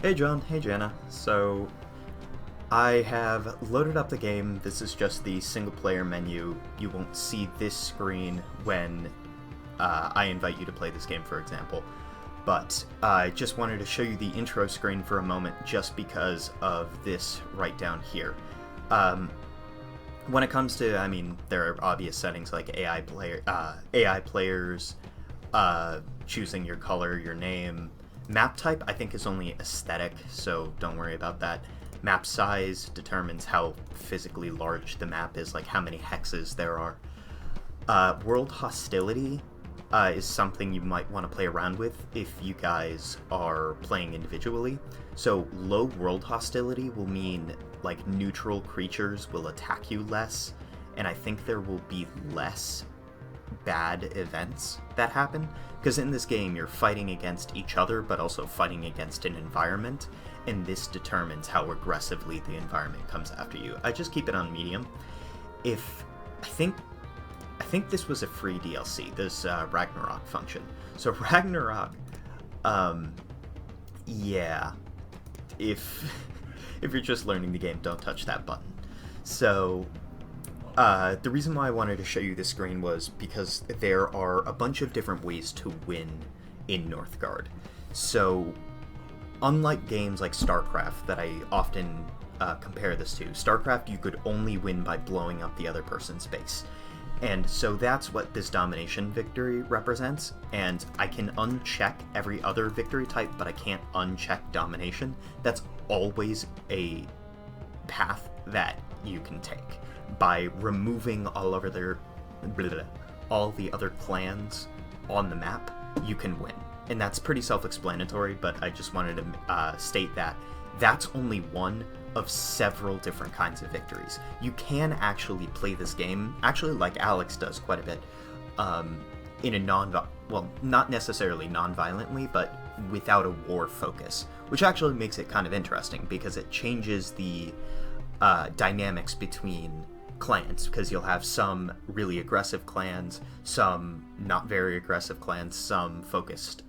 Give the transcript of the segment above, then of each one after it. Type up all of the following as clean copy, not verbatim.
Hey John, hey Jana. So, I have loaded up the game. This is just the single player menu. You won't see this screen when I invite you to play this game, for example. But I just wanted to show you the intro screen for a moment just because of this right down here. Um, when it comes to, there are obvious settings like AI players, choosing your color, your name. Map type, I think, is only aesthetic, so don't worry about that. Map size determines how physically large the map is, like how many hexes there are. World hostility is something you might want to play around with if you guys are playing individually. So low world hostility will mean like neutral creatures will attack you less, and I think there will be less bad events that happen, because in this game you're fighting against each other but also fighting against an environment, and this determines how aggressively the environment comes after you. I just keep it on medium. If I think this was a free DLC, this Ragnarok function. So Ragnarok, yeah, if if you're just learning the game, don't touch that button. So the reason why I wanted to show you this screen was because there are a bunch of different ways to win in Northgard. So, unlike games like StarCraft that I often compare this to, StarCraft you could only win by blowing up the other person's base. And so that's what this domination victory represents, and I can uncheck every other victory type, but I can't uncheck domination. That's always a path that you can take. By removing all the other clans on the map, you can win. And that's pretty self-explanatory, but I just wanted to state that that's only one of several different kinds of victories. You can actually play this game, actually like Alex does quite a bit, in a not necessarily non-violently, but without a war focus, which actually makes it kind of interesting because it changes the dynamics between clans, because you'll have some really aggressive clans, some not very aggressive clans, some focused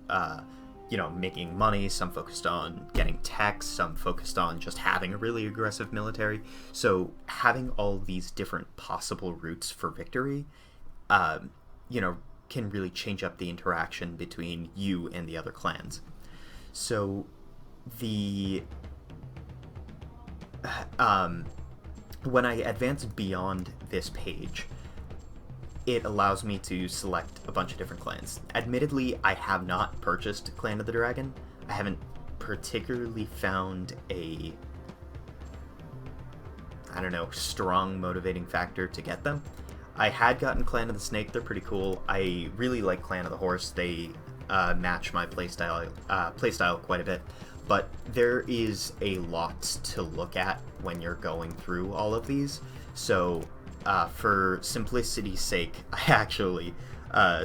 making money, some focused on getting tech, some focused on just having a really aggressive military. So having all these different possible routes for victory can really change up the interaction between you and the other clans. So the when I advance beyond this page, it allows me to select a bunch of different clans. Admittedly, I have not purchased Clan of the Dragon. I haven't particularly found a, strong motivating factor to get them. I had gotten Clan of the Snake, they're pretty cool. I really like Clan of the Horse, they match my playstyle quite a bit. But there is a lot to look at when you're going through all of these. So for simplicity's sake, I actually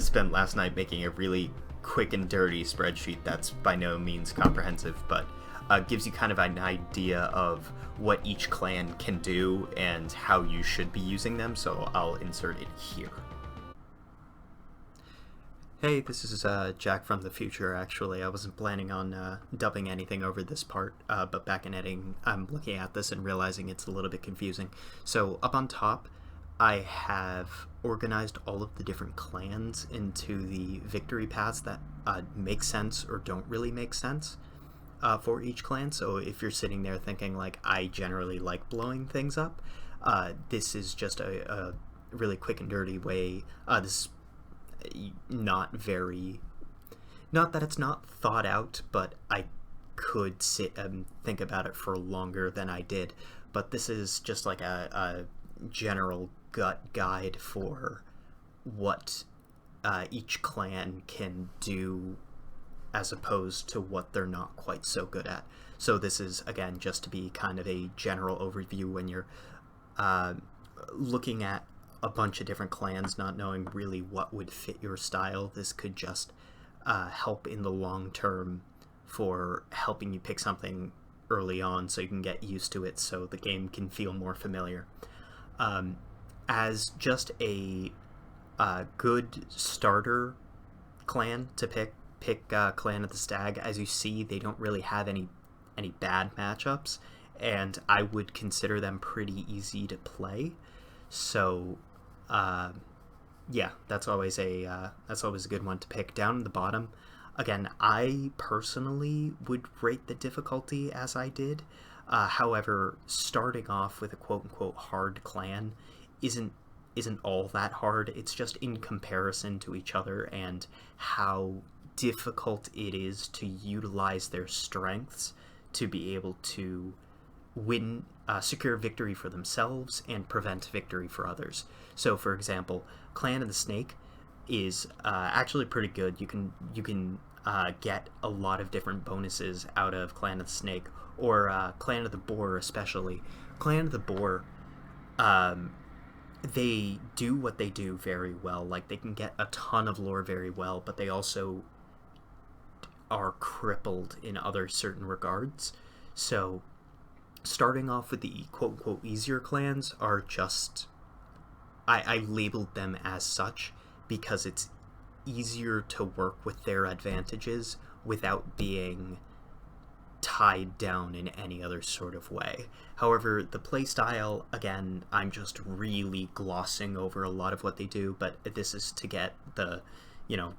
spent last night making a really quick and dirty spreadsheet that's by no means comprehensive, but gives you kind of an idea of what each clan can do and how you should be using them, so I'll insert it here. Hey, this is Jack from the future, actually. I wasn't planning on dubbing anything over this part, but back in editing, I'm looking at this and realizing it's a little bit confusing. So, up on top, I have organized all of the different clans into the victory paths that make sense or don't really make sense for each clan. So, if you're sitting there thinking, like, I generally like blowing things up, this is just a really quick and dirty way. This not that it's not thought out, but I could sit and think about it for longer than I did. But this is just like a general gut guide for what each clan can do as opposed to what they're not quite so good at. So this is, again, just to be kind of a general overview when you're looking at a bunch of different clans, not knowing really what would fit your style. This could just help in the long term for helping you pick something early on so you can get used to it, so the game can feel more familiar. As just a good starter clan to pick Clan of the Stag, as you see, they don't really have any any bad matchups, and I would consider them pretty easy to play. So, yeah, that's always a good one to pick. Down at the bottom, again, I personally would rate the difficulty as I did. However, starting off with a quote-unquote hard clan isn't all that hard. It's just in comparison to each other and how difficult it is to utilize their strengths to be able to win, secure victory for themselves and prevent victory for others. So, for example, Clan of the Snake is actually pretty good. You can get a lot of different bonuses out of Clan of the Snake, or Clan of the Boar especially. Clan of the Boar, they do what they do very well. Like, they can get a ton of lore very well, but they also are crippled in other certain regards. So, starting off with the quote-unquote easier clans are just... I labeled them as such because it's easier to work with their advantages without being tied down in any other sort of way. However, the playstyle, again, I'm just really glossing over a lot of what they do, but this is to get the,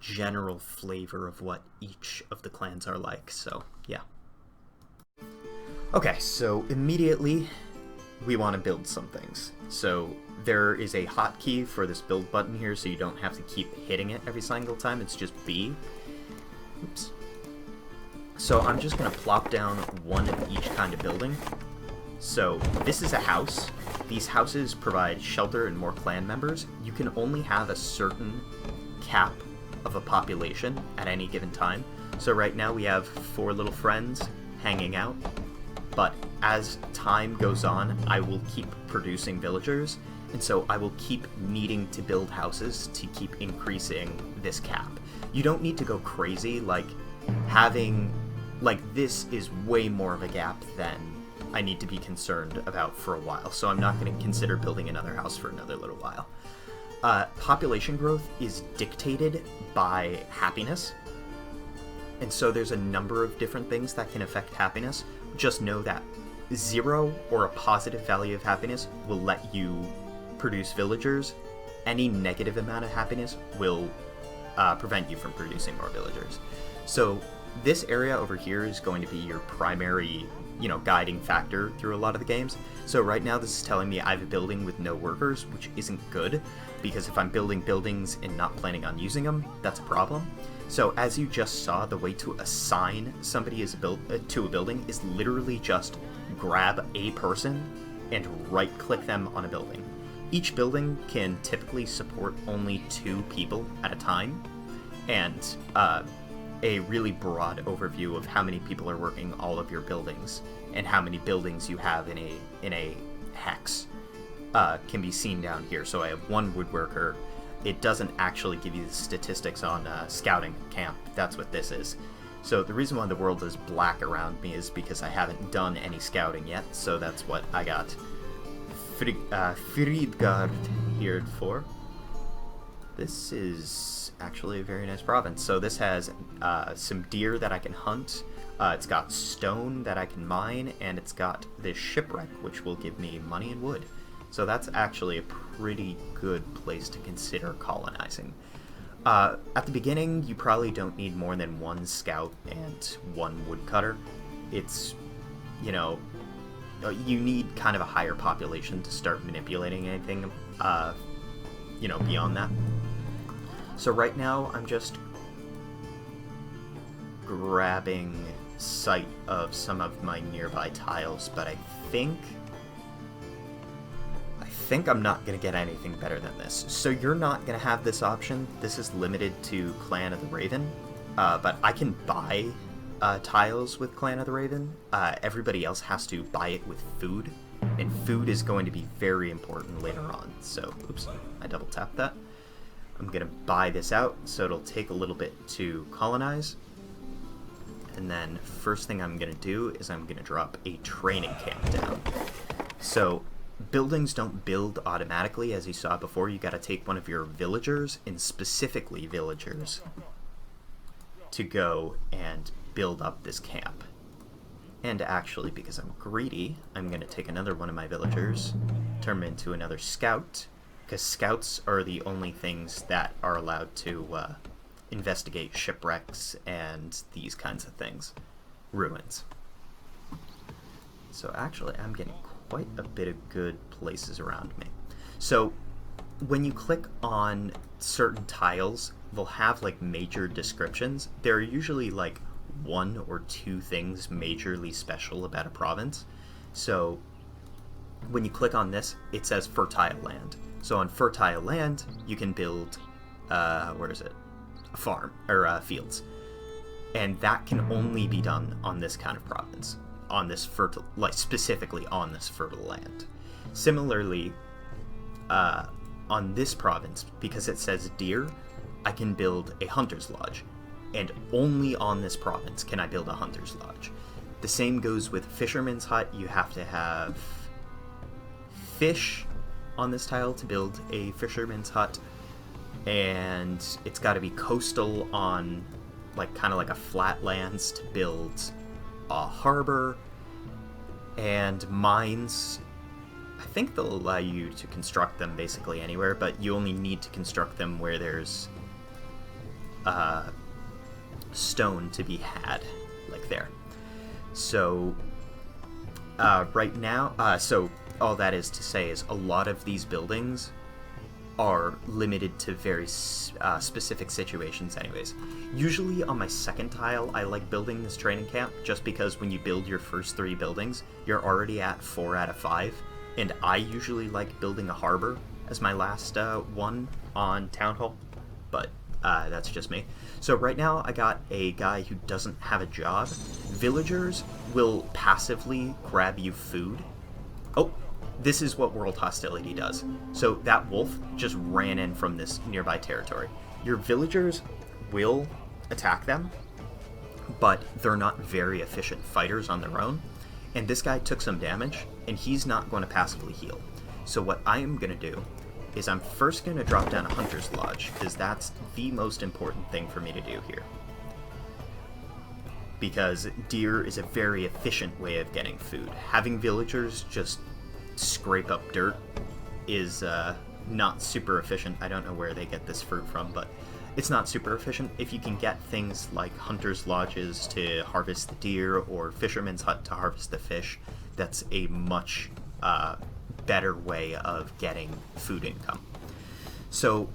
general flavor of what each of the clans are like, so, yeah. Okay, so immediately we want to build some things. So there is a hotkey for this build button here, so you don't have to keep hitting it every single time. It's just B. Oops. So I'm just going to plop down one of each kind of building. So this is a house. These houses provide shelter and more clan members. You can only have a certain cap of a population at any given time. So right now we have 4 little friends hanging out. But as time goes on, I will keep producing villagers, and so I will keep needing to build houses to keep increasing this cap. You don't need to go crazy, this is way more of a gap than I need to be concerned about for a while, so I'm not going to consider building another house for another little while. Population growth is dictated by happiness, and so there's a number of different things that can affect happiness. Just know that 0 or a positive value of happiness will let you produce villagers. Any negative amount of happiness will prevent you from producing more villagers. So this area over here is going to be your primary, guiding factor through a lot of the games. So right now this is telling me I have a building with no workers, which isn't good, because if I'm building buildings and not planning on using them, that's a problem. So as you just saw, the way to assign somebody to a building is literally just grab a person and right-click them on a building. Each building can typically support only 2 people at a time, and a really broad overview of how many people are working all of your buildings and how many buildings you have in a hex can be seen down here. So I have 1 woodworker. It doesn't actually give you the statistics on scouting camp. That's what this is. So the reason why the world is black around me is because I haven't done any scouting yet, so that's what I got Northgard here for. This is actually a very nice province. So this has some deer that I can hunt, it's got stone that I can mine, and it's got this shipwreck, which will give me money and wood. So that's actually a pretty good place to consider colonizing. At the beginning, you probably don't need more than 1 scout and 1 woodcutter. It's, you need kind of a higher population to start manipulating anything, beyond that. So right now, I'm just grabbing sight of some of my nearby tiles, but I think I'm not going to get anything better than this. So you're not going to have this option. This is limited to Clan of the Raven, but I can buy tiles with Clan of the Raven. Everybody else has to buy it with food, and food is going to be very important later on. So, oops, I double tapped that. I'm going to buy this out, so it'll take a little bit to colonize. And then first thing I'm going to do is I'm going to drop a training camp down. So buildings don't build automatically, as you saw before. You got to take one of your villagers, and specifically villagers, to go and build up this camp. And actually, because I'm greedy, I'm going to take another one of my villagers, turn him into another scout, because scouts are the only things that are allowed to investigate shipwrecks and these kinds of things. Ruins. So actually, I'm getting quite a bit of good places around me. So when you click on certain tiles, they'll have like major descriptions. There are usually like 1 or 2 things majorly special about a province. So when you click on this, it says fertile land. So on fertile land, you can build, where is it? A farm, or fields. And that can only be done on this kind of province, on this fertile, like specifically on this fertile land. Similarly, on this province, because it says deer, I can build a hunter's lodge. And only on this province can I build a hunter's lodge. The same goes with fisherman's hut. You have to have fish on this tile to build a fisherman's hut. And it's got to be coastal on like kind of like a flatlands to build a harbor. And mines, I think they'll allow you to construct them basically anywhere, but you only need to construct them where there's stone to be had, like there. So right now, so all that is to say is a lot of these buildings are limited to very specific situations anyways. Usually on my second tile, I like building this training camp just because when you build your first 3 buildings, you're already at 4 out of 5, and I usually like building a harbor as my last one on Town Hall, but that's just me. So right now I got a guy who doesn't have a job. Villagers will passively grab you food. Oh, this is what World Hostility does. So that wolf just ran in from this nearby territory. Your villagers will attack them, but they're not very efficient fighters on their own. And this guy took some damage, and he's not going to passively heal. So what I am going to do is I'm first going to drop down a hunter's lodge, because that's the most important thing for me to do here. Because deer is a very efficient way of getting food. Having villagers just scrape up dirt is not super efficient. I don't know where they get this fruit from, but it's not super efficient. If you can get things like hunter's lodges to harvest the deer or fisherman's hut to harvest the fish, that's a much better way of getting food income. So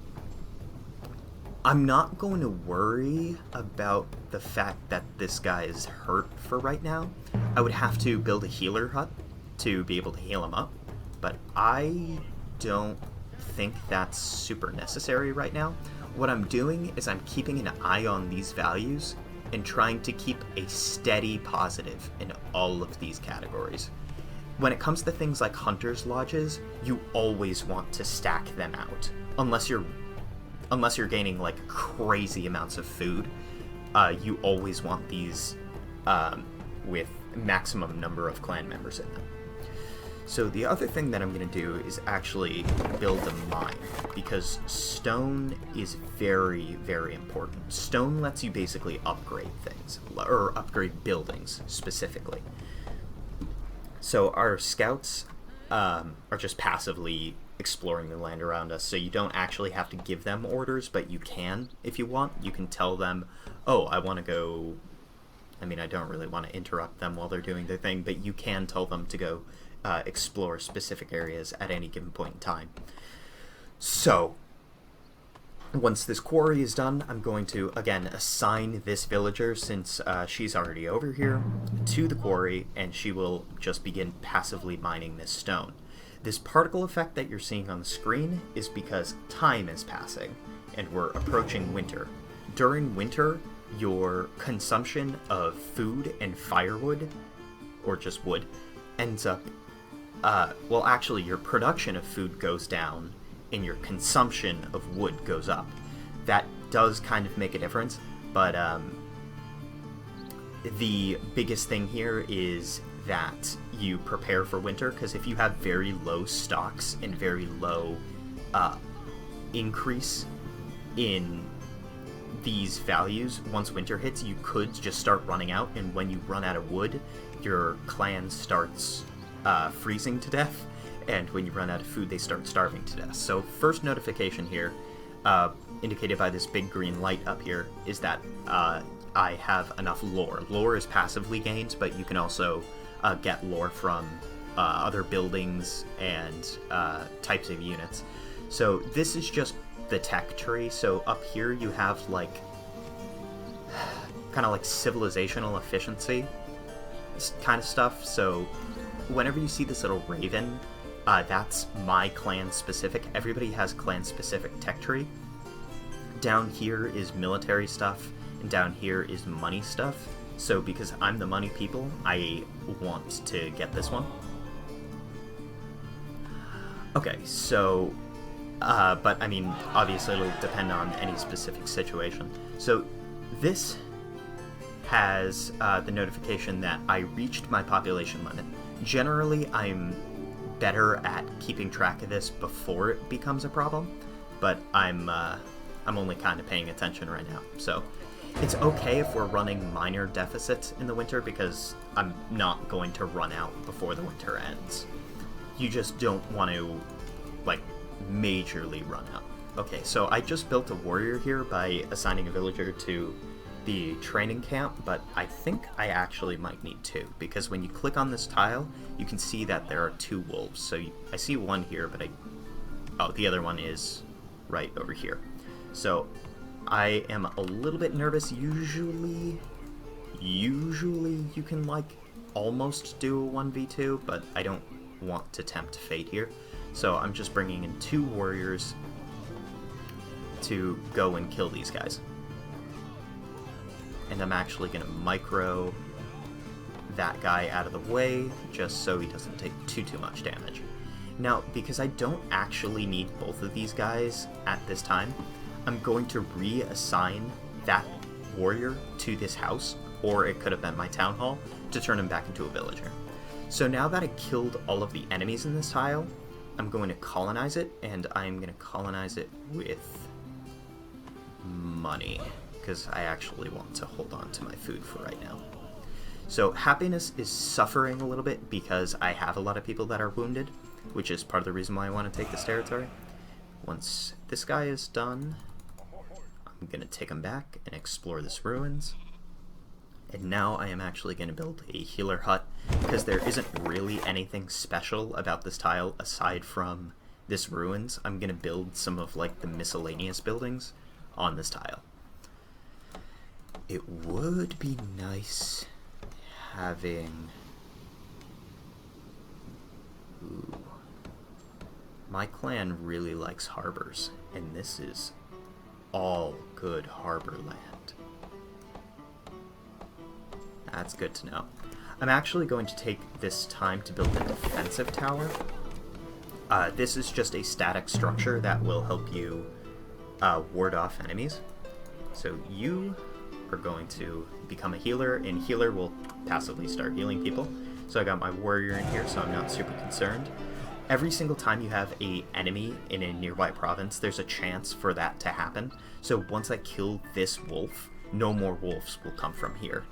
I'm not going to worry about the fact that this guy is hurt for right now. I would have to build a healer hut to be able to heal him up, but I don't think that's super necessary right now. What I'm doing is I'm keeping an eye on these values and trying to keep a steady positive in all of these categories. When it comes to things like hunter's lodges, you always want to stack them out. Unless you're gaining like crazy amounts of food, you always want these with maximum number of clan members in them. So the other thing that I'm going to do is actually build a mine, because stone is very, very important. Stone lets you basically upgrade things, or upgrade buildings specifically. So our scouts are just passively exploring the land around us, so you don't actually have to give them orders, but you can if you want. You can tell them, oh, I want to go... I mean, I don't really want to interrupt them while they're doing their thing, but you can tell them to go explore specific areas at any given point in time. So, once this quarry is done, I'm going to, again, assign this villager, since she's already over here, to the quarry, and she will just begin passively mining this stone. This particle effect that you're seeing on the screen is because time is passing, and we're approaching winter. During winter, your consumption of food and firewood, or just wood, ends up, well, actually, your production of food goes down, and your consumption of wood goes up. That does kind of make a difference, but the biggest thing here is that you prepare for winter, because if you have very low stocks and very low increase in these values, once winter hits, you could just start running out, and when you run out of wood, your clan starts freezing to death, and when you run out of food, they start starving to death. So first notification here, indicated by this big green light up here, is that I have enough lore. Lore is passively gained, but you can also get lore from other buildings and types of units. So this is just the tech tree. So up here you have like kind of like civilizational efficiency kind of stuff. So whenever you see this little raven, that's my clan specific. Everybody has clan specific tech tree. Down here is military stuff, and down here is money stuff. So because I'm the money people, I want to get this one. Okay, so but I mean, obviously it'll depend on any specific situation. So this has the notification that I reached my population limit. Generally, I'm better at keeping track of this before it becomes a problem, but I'm only kind of paying attention right now. So it's okay if we're running minor deficits in the winter, because I'm not going to run out before the winter ends. You just don't want to, like, majorly run out. Okay, so I just built a warrior here by assigning a villager to the training camp, but I think I actually might need two, because when you click on this tile, you can see that there are two wolves. So I see one here, but oh, the other one is right over here. So I am a little bit nervous. Usually you can, like, almost do a 1v2, but I don't want to tempt fate here. So I'm just bringing in two warriors to go and kill these guys. And I'm actually going to micro that guy out of the way, just so he doesn't take too much damage. Now, because I don't actually need both of these guys at this time, I'm going to reassign that warrior to this house, or it could have been my town hall, to turn him back into a villager. So now that I killed all of the enemies in this tile, I'm going to colonize it, and I'm going to colonize it with money, because I actually want to hold on to my food for right now. So happiness is suffering a little bit because I have a lot of people that are wounded, which is part of the reason why I want to take this territory. Once this guy is done, I'm going to take him back and explore this ruins. And now I am actually going to build a healer hut, because there isn't really anything special about this tile aside from this ruins. I'm going to build some of, like, the miscellaneous buildings on this tile. It would be nice having... Ooh. My clan really likes harbors, and this is all good harbor land. That's good to know. I'm actually going to take this time to build a defensive tower. This is just a static structure that will help you ward off enemies. So you are going to become a healer, and healer will passively start healing people. So I got my warrior in here, so I'm not super concerned. Every single time you have an enemy in a nearby province, there's a chance for that to happen. So once I kill this wolf, no more wolves will come from here.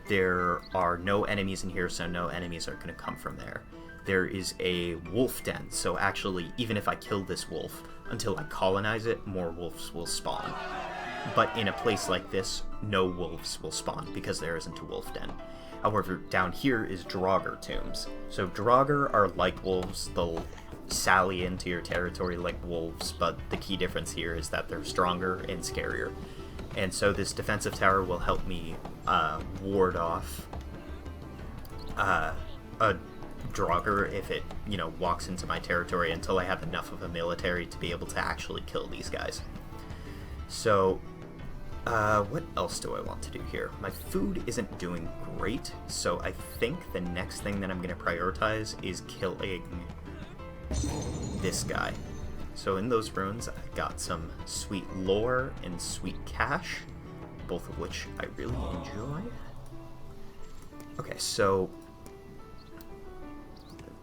There are no enemies in here, so no enemies are going to come from there. There is a wolf den, so actually, even if I kill this wolf, until I colonize it, more wolves will spawn. But in a place like this, no wolves will spawn, because there isn't a wolf den. However, down here is Draugr tombs. So Draugr are like wolves. They'll sally into your territory like wolves, but the key difference here is that they're stronger and scarier. And so this defensive tower will help me ward off a Draugr if it, walks into my territory, until I have enough of a military to be able to actually kill these guys. So, what else do I want to do here? My food isn't doing great, so I think the next thing that I'm going to prioritize is killing this guy. So in those ruins, I got some sweet lore and sweet cash, both of which I really enjoy. Okay, so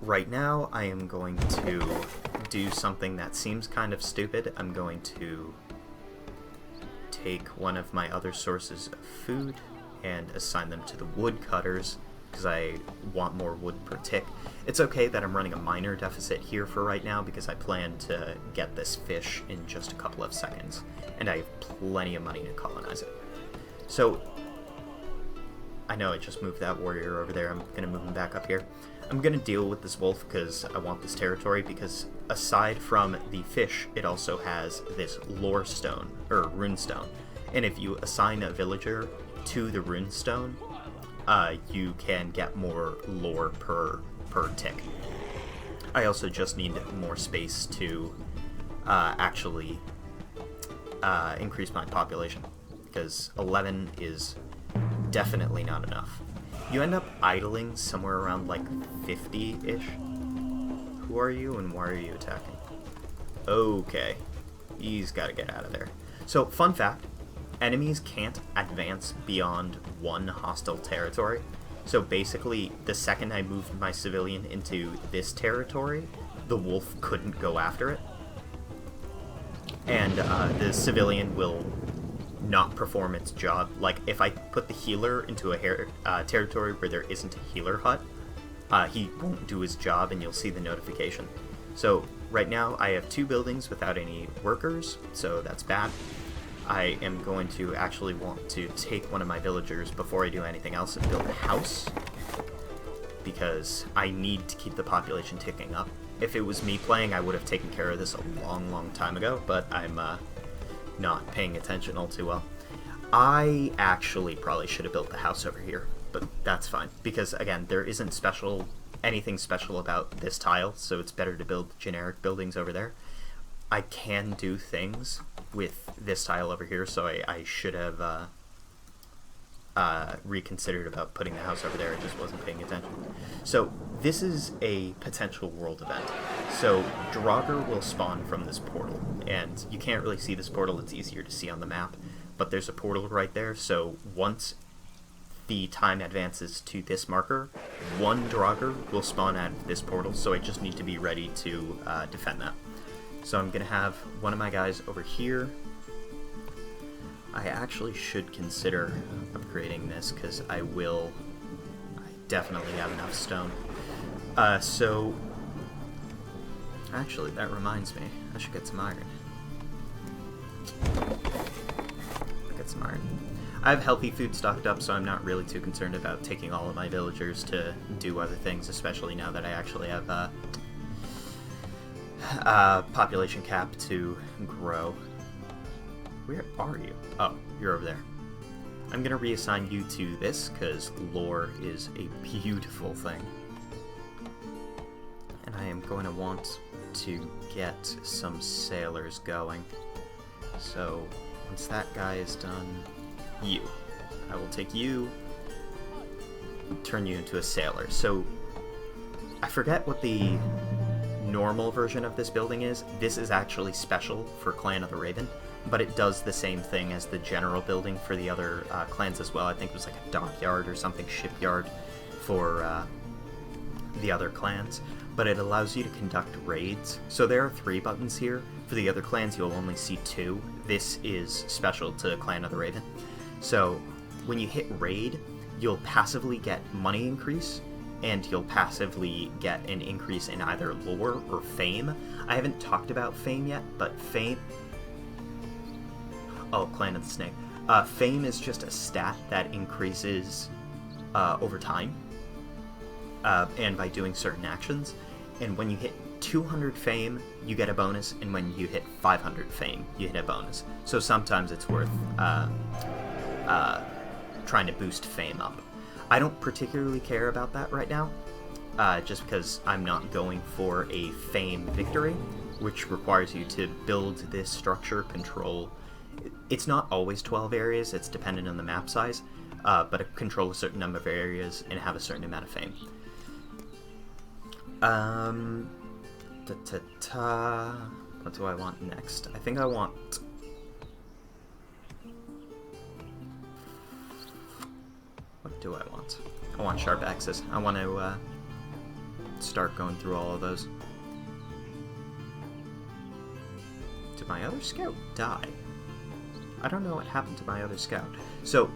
right now I am going to do something that seems kind of stupid. I'm going to take one of my other sources of food and assign them to the woodcutters, because I want more wood per tick. It's okay that I'm running a minor deficit here for right now, because I plan to get this fish in just a couple of seconds, and I have plenty of money to colonize it. So, I know I just moved that warrior over there. I'm going to move him back up here. I'm going to deal with this wolf because I want this territory, because aside from the fish, it also has this lore stone, or rune stone. And if you assign a villager to the rune stone, you can get more lore per tick. I also just need more space to actually increase my population, because 11 is definitely not enough. You end up idling somewhere around like 50-ish. Who are you and why are you attacking? Okay, he's got to get out of there. So, fun fact, enemies can't advance beyond one hostile territory. So basically, the second I moved my civilian into this territory, the wolf couldn't go after it. And the civilian will not perform its job. Like, if I put the healer into a territory where there isn't a healer hut, he won't do his job, and you'll see the notification. So right now I have 2 buildings without any workers, so that's bad. I am going to actually want to take one of my villagers before I do anything else and build a house, because I need to keep the population ticking up. If it was me playing, I would have taken care of this a long time ago, but I'm not paying attention all too well. I actually probably should have built the house over here, but that's fine, because again, there isn't anything special about this tile, so it's better to build generic buildings over there. I can do things with this tile over here, so I should have reconsidered about putting the house over there. I just wasn't paying attention. So this is a potential world event. So Draugr will spawn from this portal, and you can't really see this portal, it's easier to see on the map, but there's a portal right there, so once the time advances to this marker, 1 Draugr will spawn at this portal, so I just need to be ready to defend that. So I'm going to have one of my guys over here. I actually should consider upgrading this, because I definitely have enough stone. So, actually, that reminds me, I should get some iron. Get some iron. I have healthy food stocked up, so I'm not really too concerned about taking all of my villagers to do other things, especially now that I actually have population cap to grow. Where are you? Oh, you're over there. I'm going to reassign you to this, because lore is a beautiful thing. And I am going to want to get some sailors going. So, once that guy is done, I will take you and turn you into a sailor. So, I forget what the normal version of this building is. This is actually special for Clan of the Raven, but it does the same thing as the general building for the other clans as well. I think it was like a dockyard or something, shipyard for the other clans, but it allows you to conduct raids. So there are 3 buttons here. For the other clans, you'll only see 2. This is special to Clan of the Raven. So when you hit raid, you'll passively get money increase, and you'll passively get an increase in either lore or fame. I haven't talked about fame yet, but fame... Oh, Clan of the Snake. Fame is just a stat that increases over time, and by doing certain actions. And when you hit 200 fame, you get a bonus, and when you hit 500 fame, you hit a bonus. So sometimes it's worth trying to boost fame up. I don't particularly care about that right now, just because I'm not going for a fame victory, which requires you to build this structure, control. It's not always 12 areas, it's dependent on the map size, but control a certain number of areas and have a certain amount of fame. What do I want next? I think I want... What do I want? I want sharp axes. I want to start going through all of those. Did my other scout die? I don't know what happened to my other scout. So,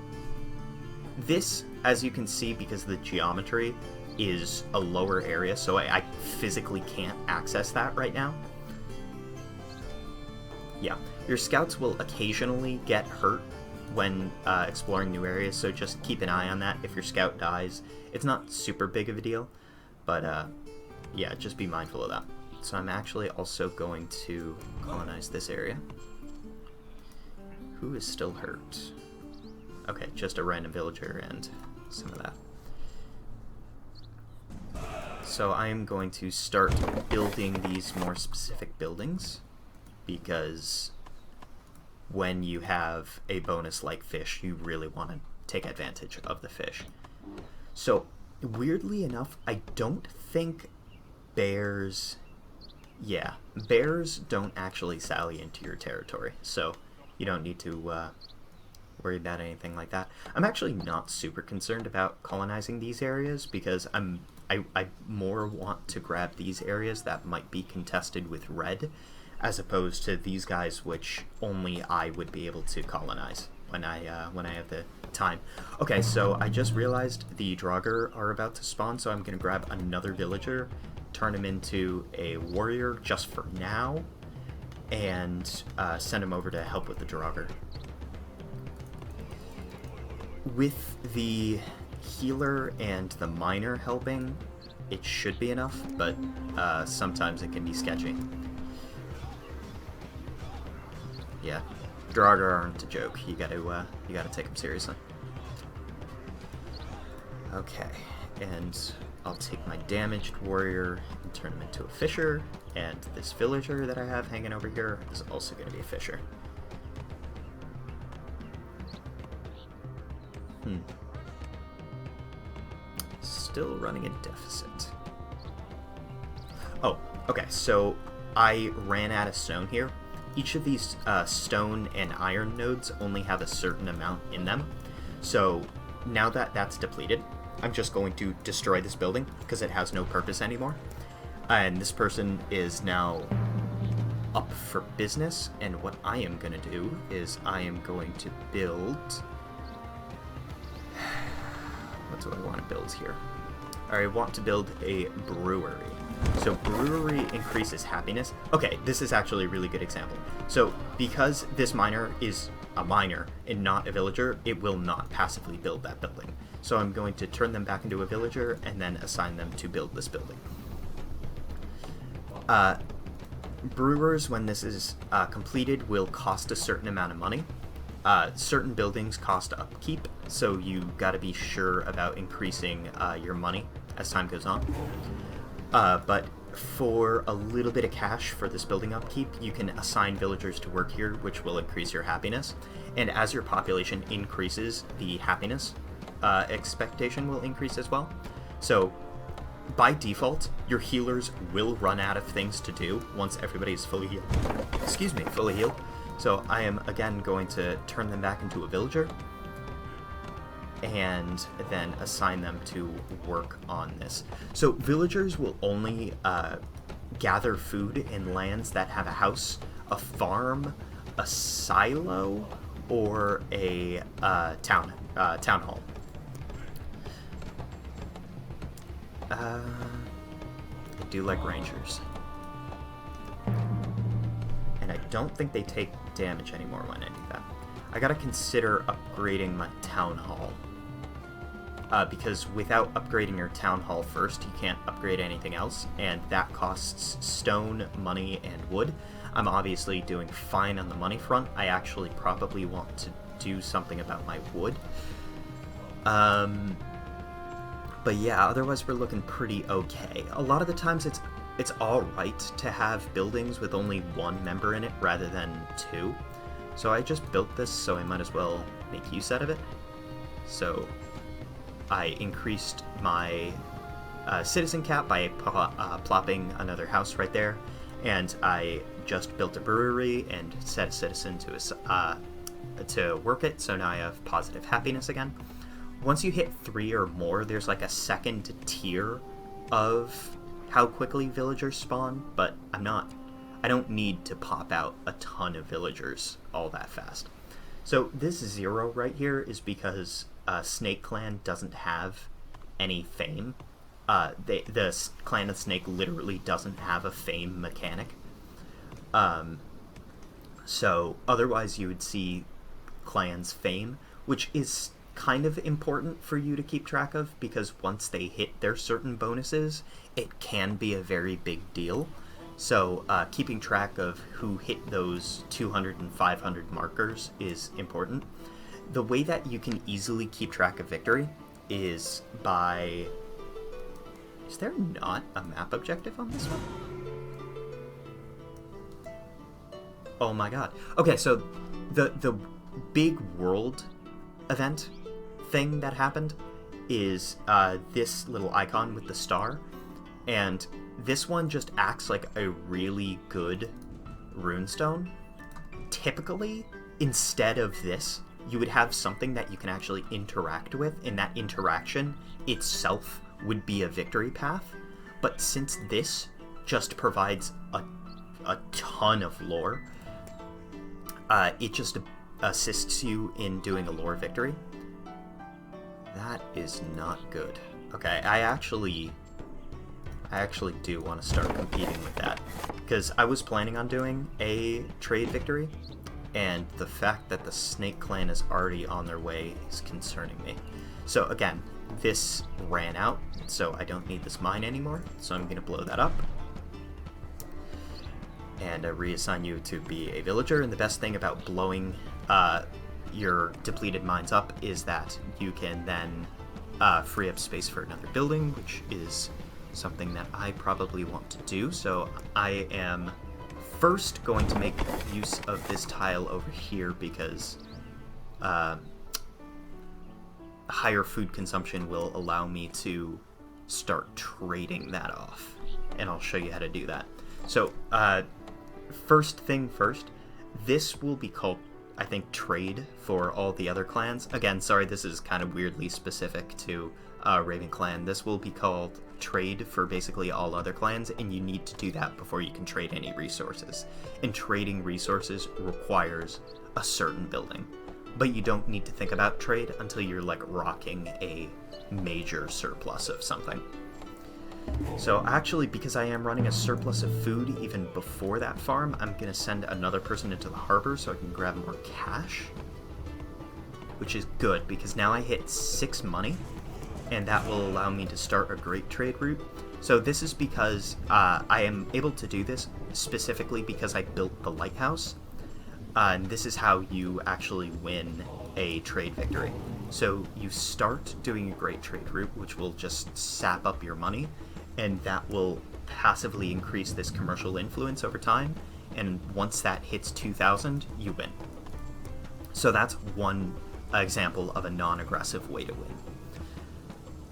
this, as you can see, because the geometry is a lower area, so I physically can't access that right now. Yeah, your scouts will occasionally get hurt when exploring new areas, so just keep an eye on that. If your scout dies, it's not super big of a deal, but yeah, just be mindful of that. So I'm actually also going to colonize this area. Who is still hurt? Okay, just a random villager and some of that. So I am going to start building these more specific buildings, because when you have a bonus like fish, you really want to take advantage of the fish. So, weirdly enough, I don't think bears... Yeah, bears don't actually sally into your territory, so you don't need to worry about anything like that. I'm actually not super concerned about colonizing these areas, because I more want to grab these areas that might be contested with red, as opposed to these guys, which only I would be able to colonize when I have the time. Okay, so I just realized the Draugr are about to spawn, so I'm going to grab another villager, turn him into a warrior just for now, and send him over to help with the Draugr. With the healer and the miner helping, it should be enough, but sometimes it can be sketchy. Yeah, Draugr aren't a joke. You gotta take them seriously. Okay, and I'll take my damaged warrior and turn him into a fisher, and this villager that I have hanging over here is also going to be a fisher. Still running a deficit. Oh, okay, so I ran out of stone here. Each of these stone and iron nodes only have a certain amount in them. So now that that's depleted, I'm just going to destroy this building because it has no purpose anymore. And this person is now up for business. And what I am going to do is I am going to build... What do I want to build here? I want to build a brewery. So brewery increases happiness. Okay, this is actually a really good example. So because this miner is a miner and not a villager, it will not passively build that building. So I'm going to turn them back into a villager and then assign them to build this building. Brewers, when this is completed, will cost a certain amount of money. Certain buildings cost upkeep, so you gotta be sure about increasing your money as time goes on. But for a little bit of cash for this building upkeep, you can assign villagers to work here, which will increase your happiness. And as your population increases, the happiness expectation will increase as well. So by default, your healers will run out of things to do once everybody is fully healed. Excuse me, fully healed. So I am again going to turn them back into a villager and then assign them to work on this. So villagers will only gather food in lands that have a house, a farm, a silo, or a town hall. I do like rangers. And I don't think they take damage anymore when I do that. I gotta consider upgrading my town hall. Because without upgrading your town hall first, you can't upgrade anything else, and that costs stone, money, and wood. I'm obviously doing fine on the money front. I actually probably want to do something about my wood. But yeah, otherwise we're looking pretty okay. A lot of the times it's alright to have buildings with only one member in it rather than two. So I just built this, so I might as well make use out of it. So I increased my citizen cap by plopping another house right there, and I just built a brewery and set a citizen to work it, so now I have positive happiness again. Once you hit 3 or more, there's like a second tier of how quickly villagers spawn, but I don't need to pop out a ton of villagers all that fast. So this 0 right here is because Snake Clan doesn't have any fame. The Clan of Snake literally doesn't have a fame mechanic. So otherwise you would see clans fame, which is kind of important for you to keep track of, because once they hit their certain bonuses, it can be a very big deal. So keeping track of who hit those 200 and 500 markers is important. The way that you can easily keep track of victory is by... Is there not a map objective on this one? Oh my god. Okay, so the big world event thing that happened is this little icon with the star, and this one just acts like a really good runestone. Typically, instead of this, you would have something that you can actually interact with, and that interaction itself would be a victory path. But since this just provides a ton of lore, it just assists you in doing a lore victory. That is not good. Okay, I actually do want to start competing with that, because I was planning on doing a trade victory, and the fact that the Snake Clan is already on their way is concerning me. So again, this ran out, so I don't need this mine anymore, so I'm going to blow that up. And reassign you to be a villager, and the best thing about blowing your depleted mines up is that you can then free up space for another building, which is something that I probably want to do. So I am first going to make use of this tile over here, because higher food consumption will allow me to start trading that off, and I'll show you how to do that. So first thing first, this will be called, I think, trade for all the other clans. Again, sorry, this is kind of weirdly specific to Raven Clan. This will be called trade for basically all other clans, and you need to do that before you can trade any resources. And trading resources requires a certain building. But you don't need to think about trade until you're like rocking a major surplus of something. So actually, because I am running a surplus of food even before that farm, I'm going to send another person into the harbor so I can grab more cash. Which is good, because now I hit 6 money, and that will allow me to start a great trade route. So this is because I am able to do this specifically because I built the lighthouse. And this is how you actually win a trade victory. So you start doing a great trade route, which will just sap up your money, and that will passively increase this commercial influence over time, and once that hits 2,000, you win. So that's one example of a non-aggressive way to win.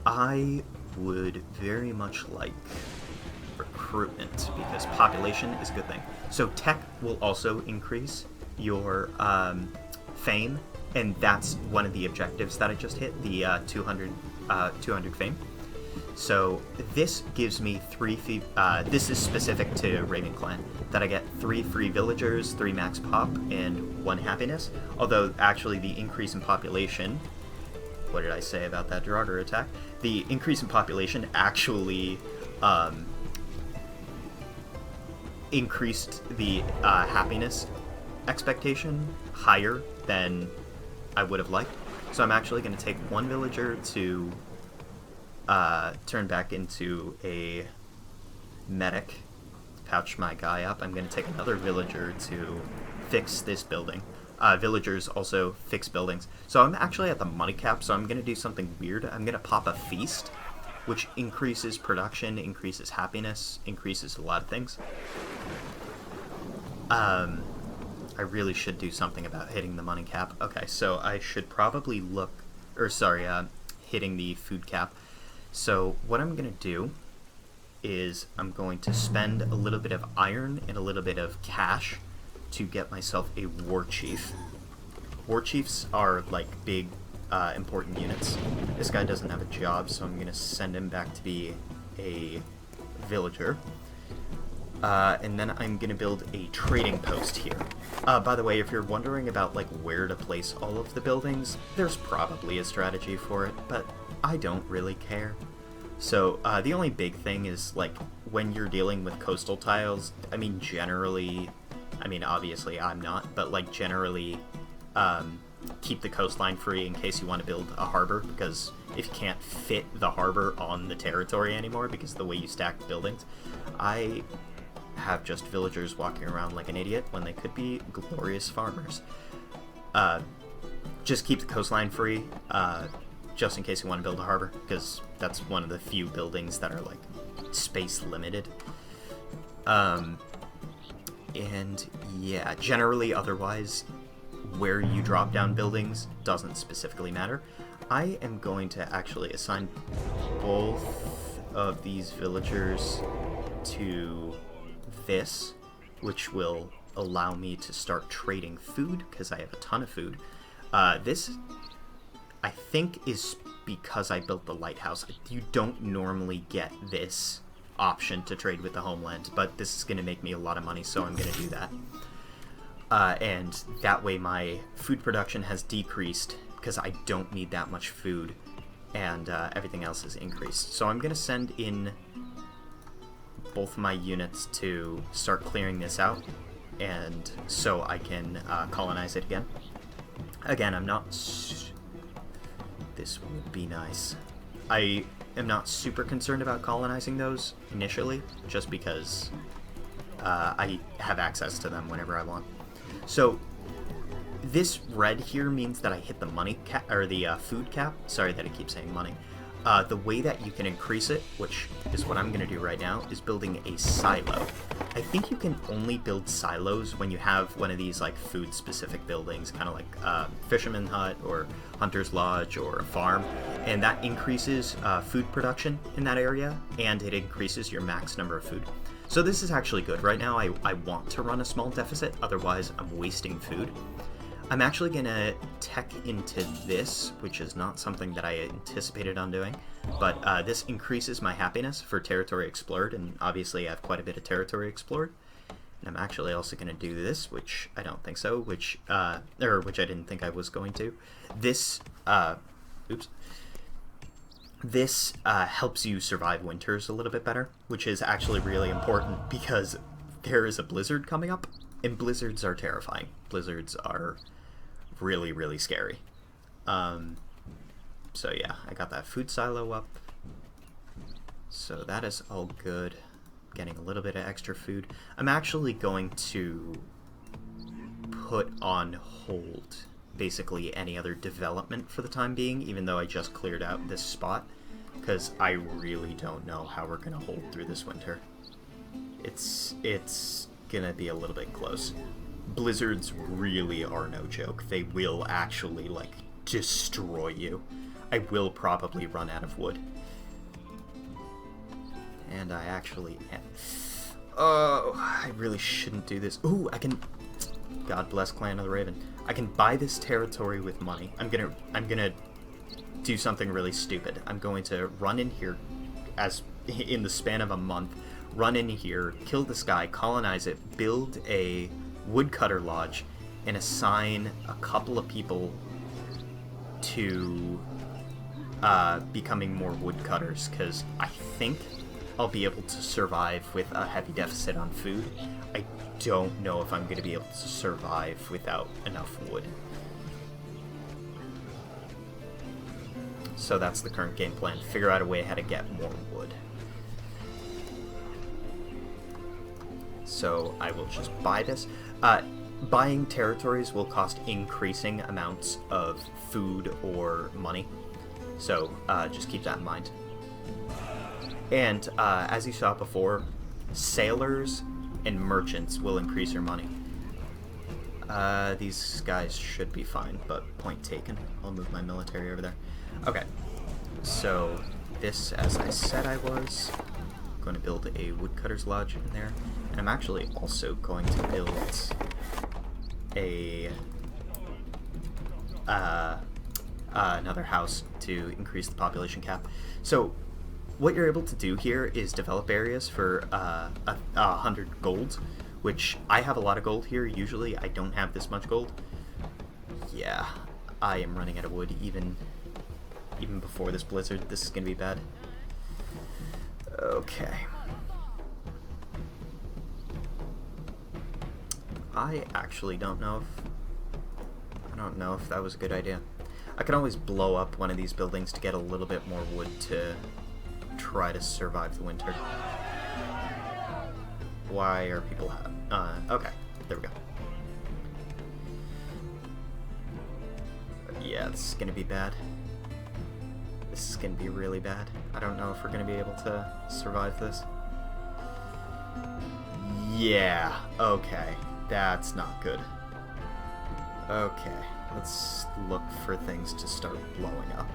I would very much like recruitment, because population is a good thing. So tech will also increase your fame, and that's one of the objectives that I just hit, the 200 fame. So this gives me 3 free, this is specific to Raven Clan, that I get 3 free villagers, 3 max pop, and 1 happiness. Although actually the increase in population, what did I say about that Draugar attack? The increase in population actually increased the happiness expectation higher than I would have liked. So I'm actually going to take 1 villager to turn back into a medic, pouch my guy up. I'm going to take another villager to fix this building. Villagers also fix buildings. So I'm actually at the money cap, so I'm going to do something weird. I'm going to pop a feast, which increases production, increases happiness, increases a lot of things. I really should do something about hitting the money cap. Okay, so I should probably look, or sorry, hitting the food cap. So what I'm going to do is I'm going to spend a little bit of iron and a little bit of cash to get myself a war chief. War chiefs are like big, important units. This guy doesn't have a job, so I'm going to send him back to be a villager. And then I'm gonna build a trading post here. By the way, if you're wondering about like where to place all of the buildings, there's probably a strategy for it, but I don't really care. So the only big thing is like when you're dealing with coastal tiles, I mean generally, obviously I'm not, but like generally keep the coastline free in case you want to build a harbor, because if you can't fit the harbor on the territory anymore because of the way you stack buildings, I have just villagers walking around like an idiot when they could be glorious farmers. Just keep the coastline free, just in case you want to build a harbor, because that's one of the few buildings that are like space limited. And yeah, generally otherwise, where you drop down buildings doesn't specifically matter. I am going to actually assign both of these villagers to this, which will allow me to start trading food, because I have a ton of food. This, I think, is because I built the lighthouse. You don't normally get this option to trade with the homeland, but this is going to make me a lot of money, so I'm going to do that. And that way my food production has decreased, because I don't need that much food, and everything else is increased. So I'm going to send in both my units to start clearing this out, and so I can colonize it again. Again, I'm not... This would be nice. I am not super concerned about colonizing those initially, just because I have access to them whenever I want. So this red here means that I hit the money cap, or the food cap. Sorry that I keep saying money. The way that you can increase it, which is what I'm going to do right now, is building a silo. I think you can only build silos when you have one of these like food-specific buildings, kind of like Fisherman Hut or Hunter's Lodge or a farm, and that increases food production in that area, and it increases your max number of food. So this is actually good. Right now I want to run a small deficit, otherwise I'm wasting food. I'm actually going to tech into this, which is not something that I anticipated on doing, but this increases my happiness for territory explored, and obviously I have quite a bit of territory explored. And I'm actually also going to do this, which I don't think so, which I didn't think I was going to. This, This helps you survive winters a little bit better, which is actually really important because there is a blizzard coming up, and blizzards are terrifying. Blizzards are really, really scary. So yeah, I got that food silo up. So that is all good. Getting a little bit of extra food. I'm actually going to put on hold basically any other development for the time being, even though I just cleared out this spot, because I really don't know how we're gonna hold through this winter. It's gonna be a little bit close. Blizzards really are no joke. They will actually, like, destroy you. I will probably run out of wood. And I actually am. Oh, I really shouldn't do this. Ooh, I can... God bless Clan of the Raven. I can buy this territory with money. I'm gonna do something really stupid. I'm going to run in here as in the span of a month, run in here, kill this guy, colonize it, build a woodcutter lodge, and assign a couple of people to becoming more woodcutters, because I think I'll be able to survive with a heavy deficit on food. I don't know if I'm going to be able to survive without enough wood. So that's the current game plan. Figure out a way how to get more wood. So I will just buy this. Buying territories will cost increasing amounts of food or money. So just keep that in mind. And as you saw before, sailors and merchants will increase your money. These guys should be fine, but point taken. I'll move my military over there. Okay, so this, as I said I was, going to build a woodcutter's lodge in there. And I'm actually also going to build a another house to increase the population cap. So what you're able to do here is develop areas for 100 gold, which I have a lot of gold here. Usually I don't have this much gold. Yeah, I am running out of wood even before this blizzard. This is going to be bad. Okay. I actually don't know if that was a good idea. I can always blow up one of these buildings to get a little bit more wood to try to survive the winter. Why are people okay, there we go. Yeah, this is gonna be bad. This is gonna be really bad. I don't know if we're gonna be able to survive this. Yeah, okay. That's not good. Okay, let's look for things to start blowing up.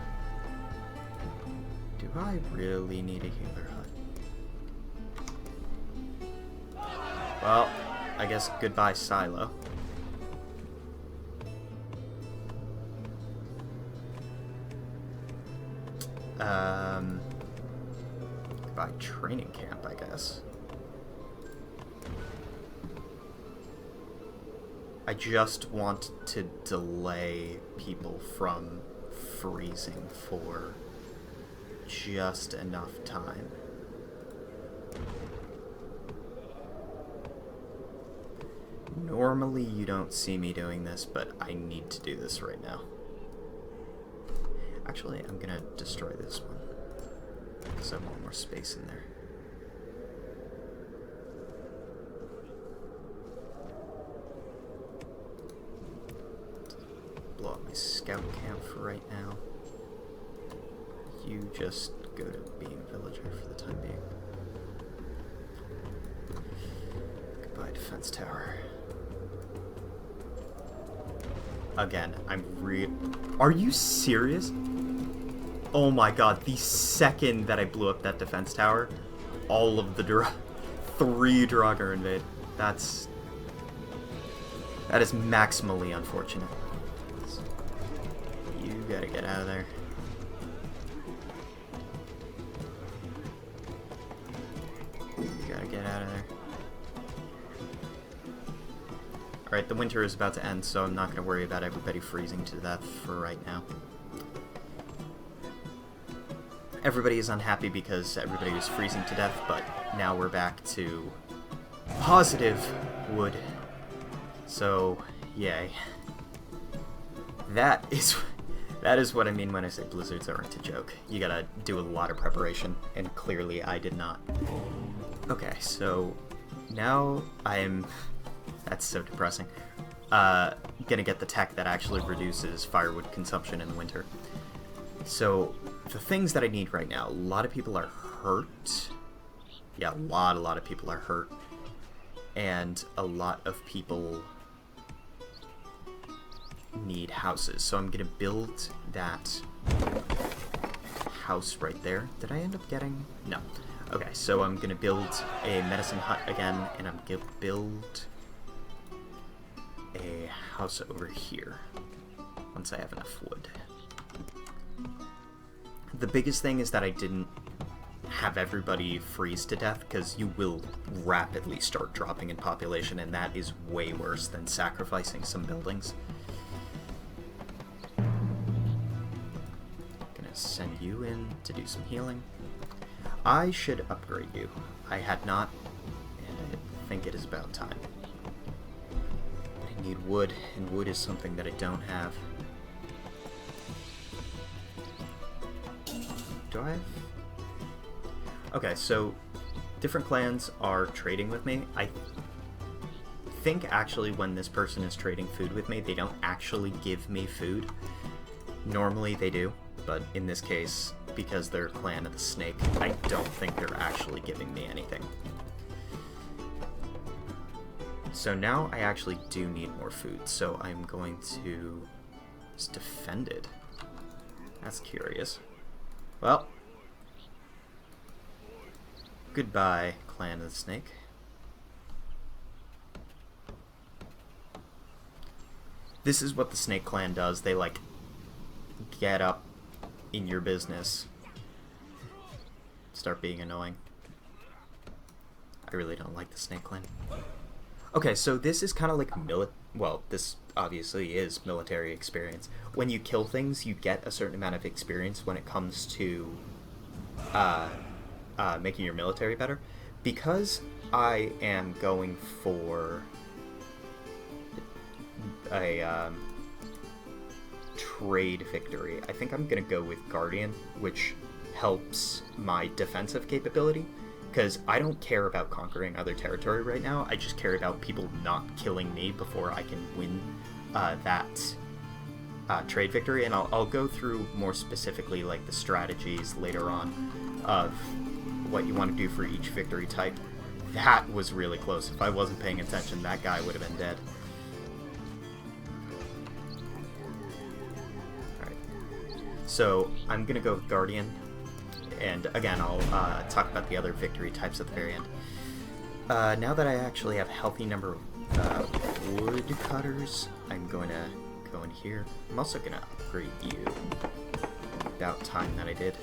Do I really need a healer hut? Well, I guess goodbye silo. Goodbye training camp, I guess. I just want to delay people from freezing for just enough time. Normally you don't see me doing this, but I need to do this right now. Actually, I'm gonna destroy this one, because I want more space in there. Blow up my scout camp for right now. You just go to being a villager for the time being. Goodbye, defense tower. Again, Are you serious? Oh my god, the second that I blew up that defense tower, all of the 3 Draugr invade. That is maximally unfortunate. You gotta get out of there. You gotta get out of there. Alright, the winter is about to end, so I'm not gonna worry about everybody freezing to death for right now. Everybody is unhappy because everybody was freezing to death, but now we're back to positive wood. So, yay. That is what I mean when I say blizzards aren't a joke. You gotta do a lot of preparation, and clearly I did not. Okay, so now that's so depressing. Gonna get the tech that actually reduces firewood consumption in the winter. So, the things that I need right now, a lot of people are hurt. Yeah, a lot of people are hurt. And a lot of people need houses. So I'm gonna build that house right there. Did I end up getting? No. Okay, so I'm gonna build a medicine hut again, and I'm gonna build a house over here once I have enough wood. The biggest thing is that I didn't have everybody freeze to death, because you will rapidly start dropping in population, and that is way worse than sacrificing some buildings. Gonna send you in to do some healing. I should upgrade you. I had not, and I think it is about time. I need wood, and wood is something that I don't have. Do I have? Okay, so different clans are trading with me. I think actually when this person is trading food with me, they don't actually give me food. Normally they do, but in this case, because they're Clan of the Snake, I don't think they're actually giving me anything. So now I actually do need more food, so I'm going to just defend it. That's curious. Well, goodbye, Clan of the Snake. This is what the Snake Clan does. They, like, get up in your business start being annoying. I really don't like the Snake Clan. Okay, so this is kind of like well, this obviously is military experience. When you kill things, you get a certain amount of experience when it comes to making your military better. Because I am going for a trade victory, I think I'm going to go with Guardian, which helps my defensive capability. Because I don't care about conquering other territory right now. I just care about people not killing me before I can win that trade victory. And I'll go through more specifically like the strategies later on of what you want to do for each victory type. That was really close. If I wasn't paying attention, that guy would have been dead. Alright. So I'm going to go with Guardian. And again, I'll talk about the other victory types at the very end. Now that I actually have a healthy number of woodcutters, I'm going to go in here. I'm also going to upgrade you. About time that I did.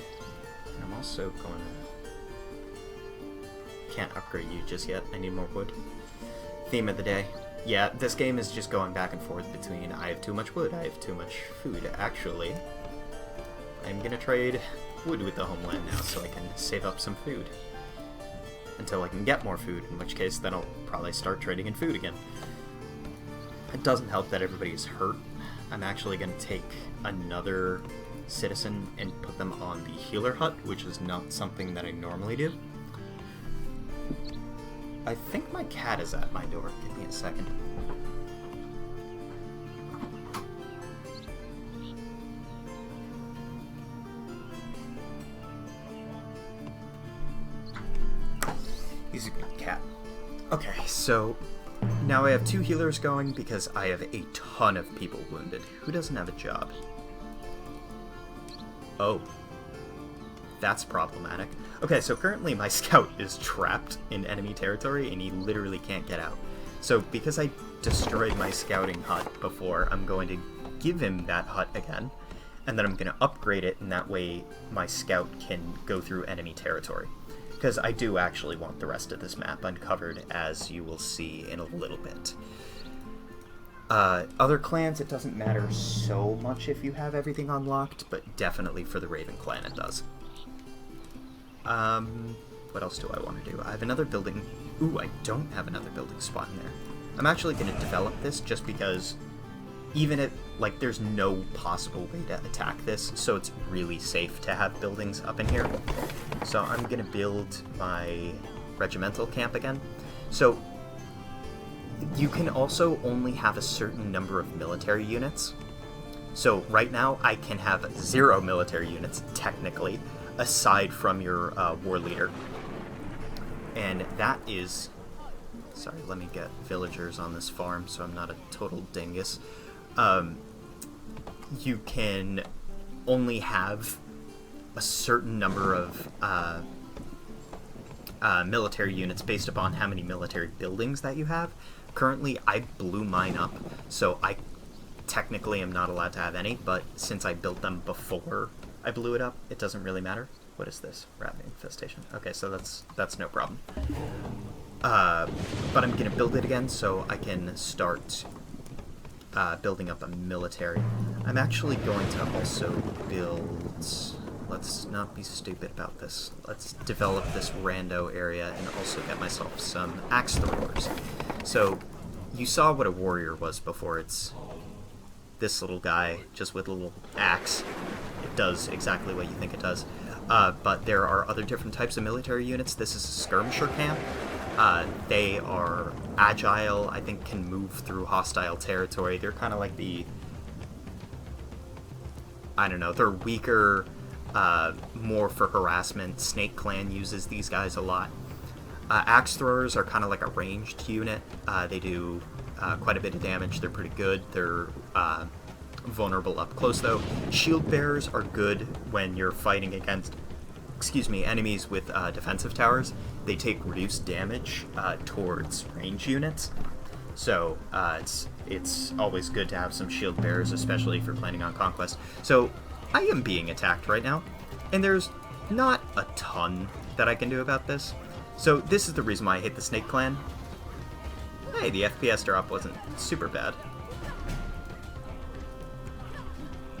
And I'm also going to... Can't upgrade you just yet. I need more wood. Theme of the day. Yeah, this game is just going back and forth between I have too much wood, I have too much food. Actually, I'm going to trade wood with the homeland now so I can save up some food until I can get more food, in which case then I'll probably start trading in food again. It doesn't help that everybody's hurt. I'm actually going to take another citizen and put them on the healer hut, which is not something that I normally do. I think my cat is at my door. Give me a second. He's a good cat. Okay, so now I have 2 healers going because I have a ton of people wounded. Who doesn't have a job? Oh. That's problematic. Okay, so currently my scout is trapped in enemy territory and he literally can't get out. So because I destroyed my scouting hut before, I'm going to give him that hut again, and then I'm going to upgrade it, and that way my scout can go through enemy territory. Because I do actually want the rest of this map uncovered, as you will see in a little bit. Other clans, it doesn't matter so much if you have everything unlocked, but definitely for the Raven clan it does. What else do I want to do? I have another building. Ooh, I don't have another building spot in there. I'm actually going to develop this just because even if, like, there's no possible way to attack this, so it's really safe to have buildings up in here. So I'm going to build my regimental camp again. So you can also only have a certain number of military units. So right now I can have 0 military units, technically, aside from your war leader. And that is... Sorry, let me get villagers on this farm so I'm not a total dingus. You can only have a certain number of military units based upon how many military buildings that you have. Currently, I blew mine up, so I technically am not allowed to have any, but since I built them before I blew it up, it doesn't really matter. What is this? Rat infestation. Okay, so that's no problem. But I'm going to build it again so I can start building up a military. I'm actually going to also build... Let's not be stupid about this. Let's develop this rando area and also get myself some axe throwers. So, you saw what a warrior was before. It's this little guy just with a little axe. It does exactly what you think it does. But there are other different types of military units. This is a skirmisher camp. They are agile, I think can move through hostile territory. They're kind of like the... I don't know, they're weaker, more for harassment. Snake Clan uses these guys a lot. Axe throwers are kind of like a ranged unit. They do quite a bit of damage. They're pretty good. They're vulnerable up close, though. Shield bearers are good when you're fighting against, enemies with defensive towers. They take reduced damage towards range units. So it's always good to have some shield bearers, especially if you're planning on conquest. So I am being attacked right now, and there's not a ton that I can do about this. So this is the reason why I hate the Snake Clan. Hey, the FPS drop wasn't super bad.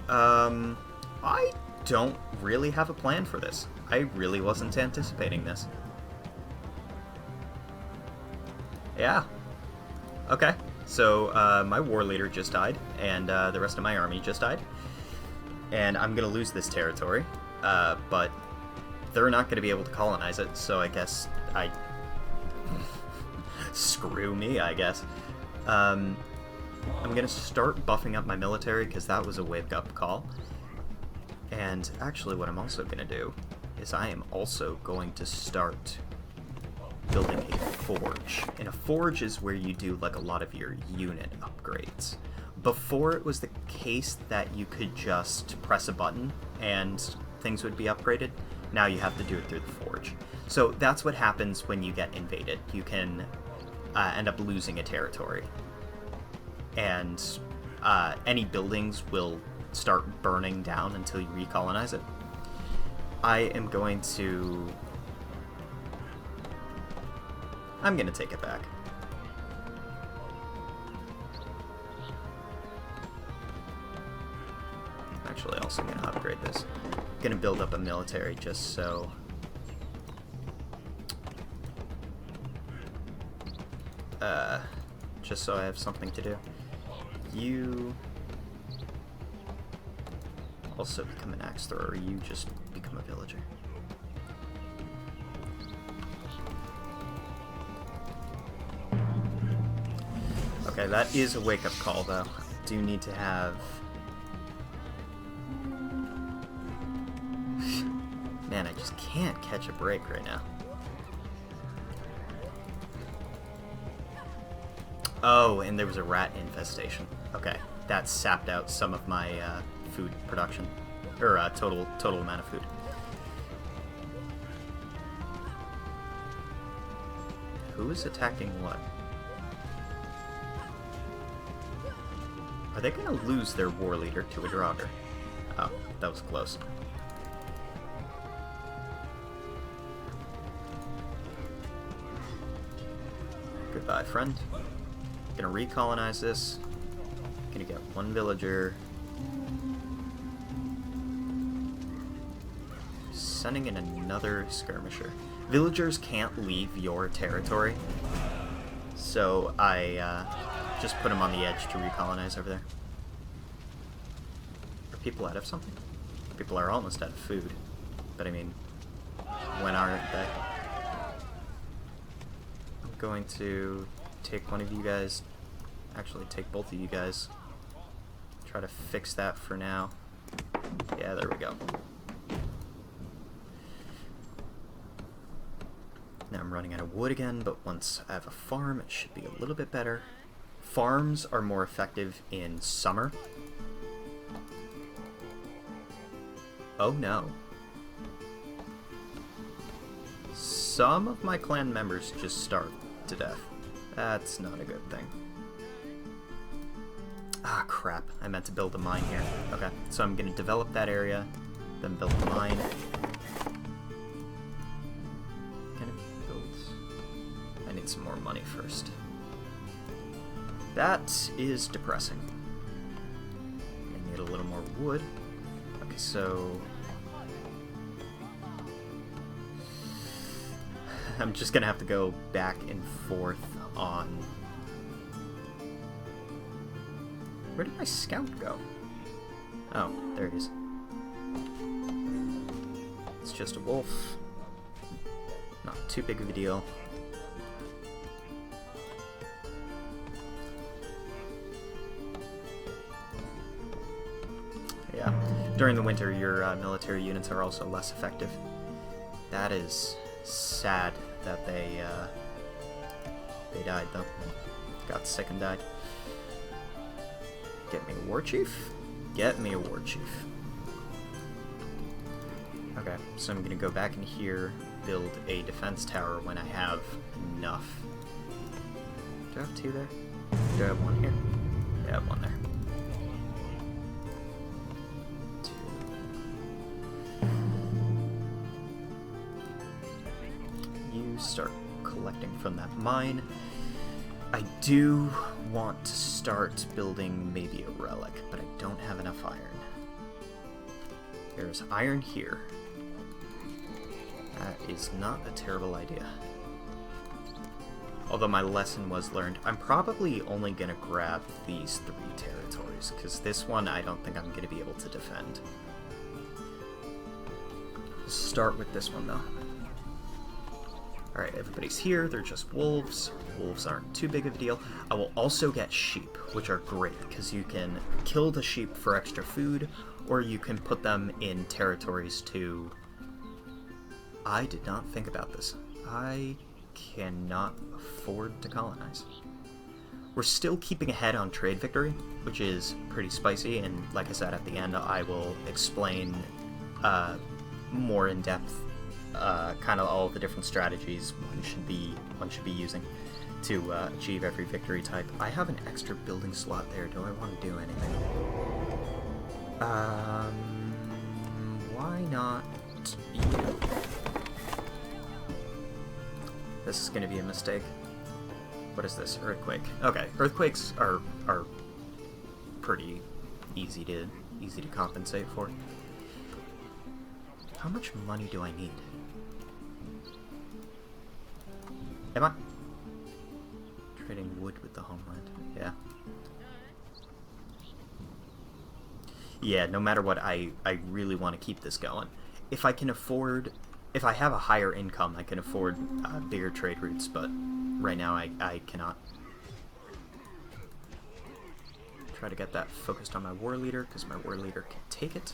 I don't really have a plan for this. I really wasn't anticipating this. Yeah. Okay. So, my war leader just died, and the rest of my army just died. And I'm gonna lose this territory, but they're not gonna be able to colonize it, so I guess I... Screw me, I guess. I'm gonna start buffing up my military, because that was a wake-up call. And actually what I'm also gonna do is I am also going to start building a forge. And a forge is where you do like a lot of your unit upgrades. Before it was the case that you could just press a button and things would be upgraded. Now you have to do it through the forge. So that's what happens when you get invaded. You can end up losing a territory. And any buildings will start burning down until you recolonize it. I am going to... I'm going to take it back. Actually, also going to upgrade this. I'm going to build up a military just so... just so I have something to do. You... also become an axe thrower, or you just become a villager. Okay, that is a wake-up call, though. I do need to have... Man, I just can't catch a break right now. Oh, and there was a rat infestation. Okay, that sapped out some of my food production. Or total amount of food. Who is attacking what? Are they going to lose their war leader to a Draugr? Oh, that was close. Goodbye, friend. Gonna recolonize this. Gonna get one villager. Sending in another skirmisher. Villagers can't leave your territory, so I just put them on the edge to recolonize over there. Are people out of something? People are almost out of food, but I mean, when aren't they? I'm going to take one of you guys, actually take both of you guys, try to fix that for now. Yeah, there we go. Now I'm running out of wood again, but once I have a farm, it should be a little bit better. Farms are more effective in summer. Oh no. Some of my clan members just starved to death. That's not a good thing. Ah, crap. I meant to build a mine here. Okay, so I'm going to develop that area, then build a mine. I need some more money first. That is depressing. I need a little more wood. Okay, so... I'm just gonna have to go back and forth on... Where did my scout go? Oh, there he is. It's just a wolf. Not too big of a deal. Yeah. During the winter, your military units are also less effective. That is sad that they died, though. Got sick and died. Get me a war chief? Get me a war chief. Okay, so I'm gonna go back in here, build a defense tower when I have enough. Do I have two there? Do I have one here? Yeah, I have one there. to start collecting from that mine. I do want to start building maybe a relic, but I don't have enough iron. There's iron here. That is not a terrible idea. Although my lesson was learned, I'm probably only going to grab these 3 territories, because this one I don't think I'm going to be able to defend. We'll start with this one, though. Alright, everybody's here. They're just wolves. Wolves aren't too big of a deal. I will also get sheep, which are great, because you can kill the sheep for extra food, or you can put them in territories to... I did not think about this. I cannot afford to colonize. We're still keeping ahead on trade victory, which is pretty spicy, and like I said at the end, I will explain more in depth kind of all the different strategies one should be using to achieve every victory type. I have an extra building slot there. Do I want to do anything? Why not you? This is going to be a mistake. What is this? Earthquake. Okay, earthquakes are pretty easy to compensate for. How much money do I need? Am I trading wood with the homeland? Yeah. Yeah, no matter what, I really want to keep this going. If I can afford... If I have a higher income, I can afford bigger trade routes, but right now I cannot. Try to get that focused on my war leader, because my war leader can take it.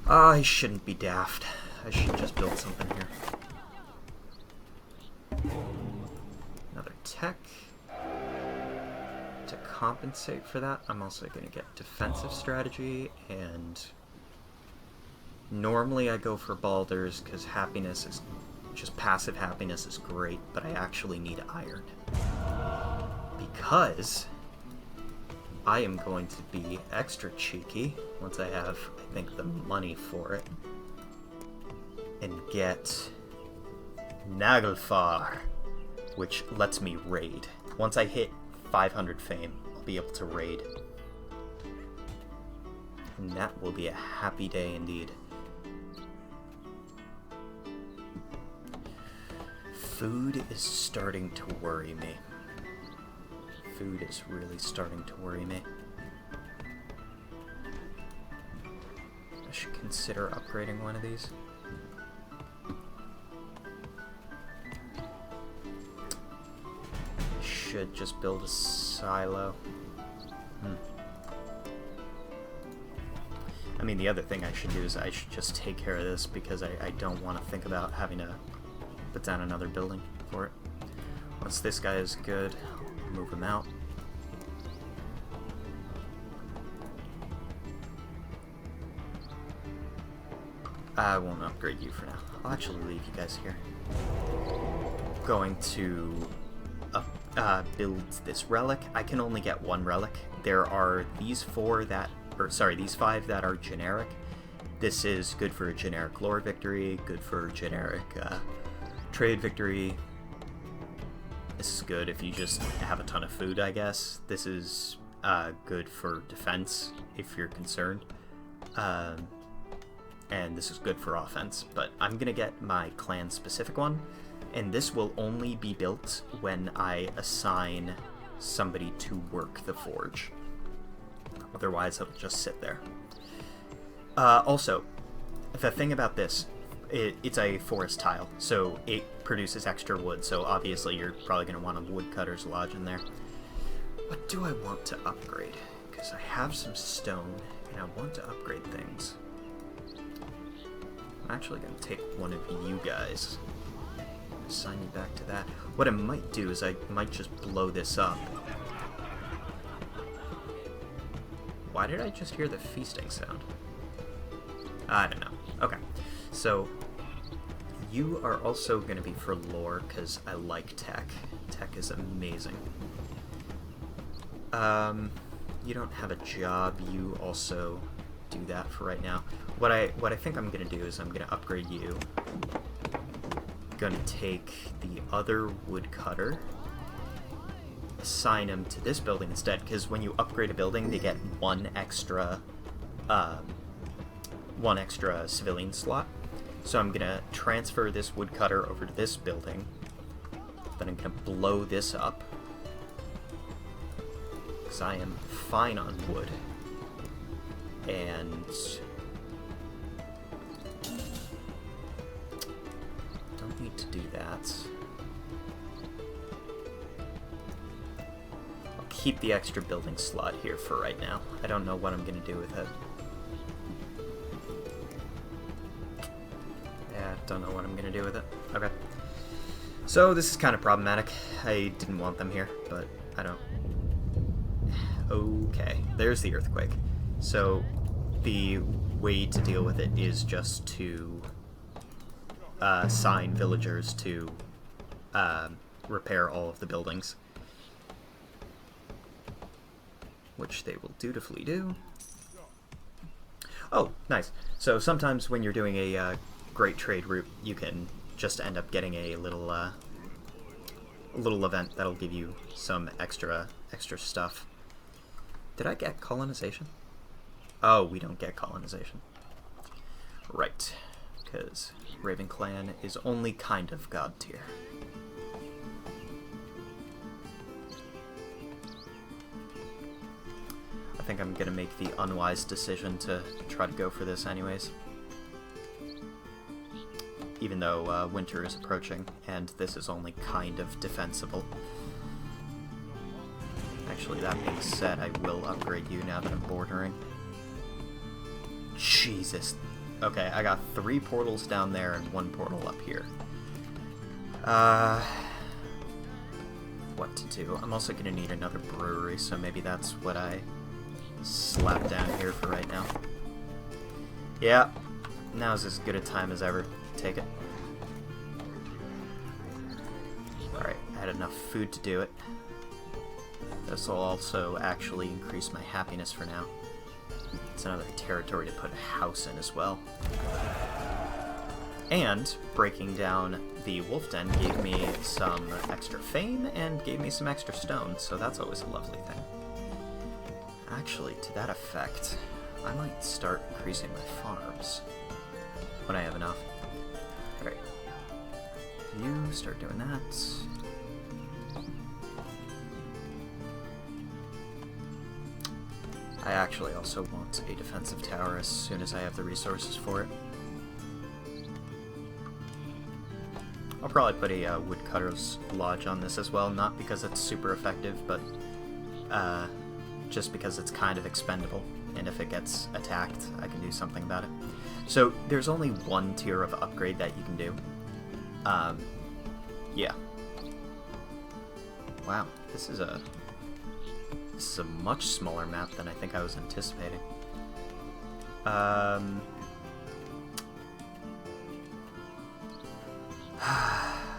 I shouldn't be daft. I should just build something here. Another tech. To compensate for that, I'm also going to get defensive strategy, and normally I go for balders because happiness is just passive happiness is great, but I actually need iron because I am going to be extra cheeky once I have, I think, the money for it, and get Naglfar, which lets me raid. Once I hit 500 fame, I'll be able to raid. And that will be a happy day indeed. Food is starting to worry me. Food is really starting to worry me. I should consider upgrading one of these. Should just build a silo. I mean, the other thing I should do is I should just take care of this, because I don't want to think about having to put down another building for it. Once this guy is good, I'll move him out. I won't upgrade you for now. I'll actually leave you guys here. Going to build this relic. I can only get one relic. There are these these 5 that are generic. This is good for a generic lore victory, good for generic trade victory. This is good if you just have a ton of food, I guess. This is good for defense if you're concerned. And this is good for offense, but I'm gonna get my clan specific one, and this will only be built when I assign somebody to work the forge. Otherwise, it'll just sit there. Also, the thing about this, it's a forest tile, so it produces extra wood, so obviously you're probably going to want a woodcutter's lodge in there. What do I want to upgrade? Because I have some stone, and I want to upgrade things. I'm actually going to take one of you guys, assign you back to that. What I might do is I might just blow this up. Why did I just hear the feasting sound? I don't know. Okay, so you are also going to be for lore, because I like tech. Tech is amazing. You don't have a job. You also do that for right now. What I think I'm going to do is I'm going to upgrade you gonna take the other woodcutter, assign him to this building instead, because when you upgrade a building, they get one extra civilian slot. So I'm gonna transfer this woodcutter over to this building. Then I'm gonna blow this up, because I am fine on wood. And don't need to do that. I'll keep the extra building slot here for right now. I don't know what I'm gonna do with it. Yeah, don't know what I'm gonna do with it. Okay. So this is kind of problematic. I didn't want them here, but I don't. Okay, there's the earthquake. So the way to deal with it is just to assign villagers to repair all of the buildings, which they will dutifully do. Oh, nice. So sometimes when you're doing a great trade route, you can just end up getting a little event that'll give you some extra stuff. Did I get colonization? Oh, we don't get colonization. Right, because Raven Clan is only kind of god tier. I think I'm gonna make the unwise decision to try to go for this anyways. Even though winter is approaching, and this is only kind of defensible. Actually, that being said, I will upgrade you now that I'm bordering. Jesus. Okay, I got 3 portals down there and 1 portal up here. What to do? I'm also gonna need another brewery, so maybe that's what I slap down here for right now. Yeah, now's as good a time as ever. Take it. Alright, I had enough food to do it. This will also actually increase my happiness for now. It's another territory to put a house in as well. And breaking down the wolf den gave me some extra fame and gave me some extra stone, so that's always a lovely thing. Actually, to that effect, I might start increasing my farms when I have enough. Alright. You start doing that. I actually also want a defensive tower as soon as I have the resources for it. I'll probably put a woodcutter's lodge on this as well, not because it's super effective, but just because it's kind of expendable, and if it gets attacked, I can do something about it. So there's only 1 tier of upgrade that you can do. Yeah. Wow, this is a much smaller map than I think I was anticipating.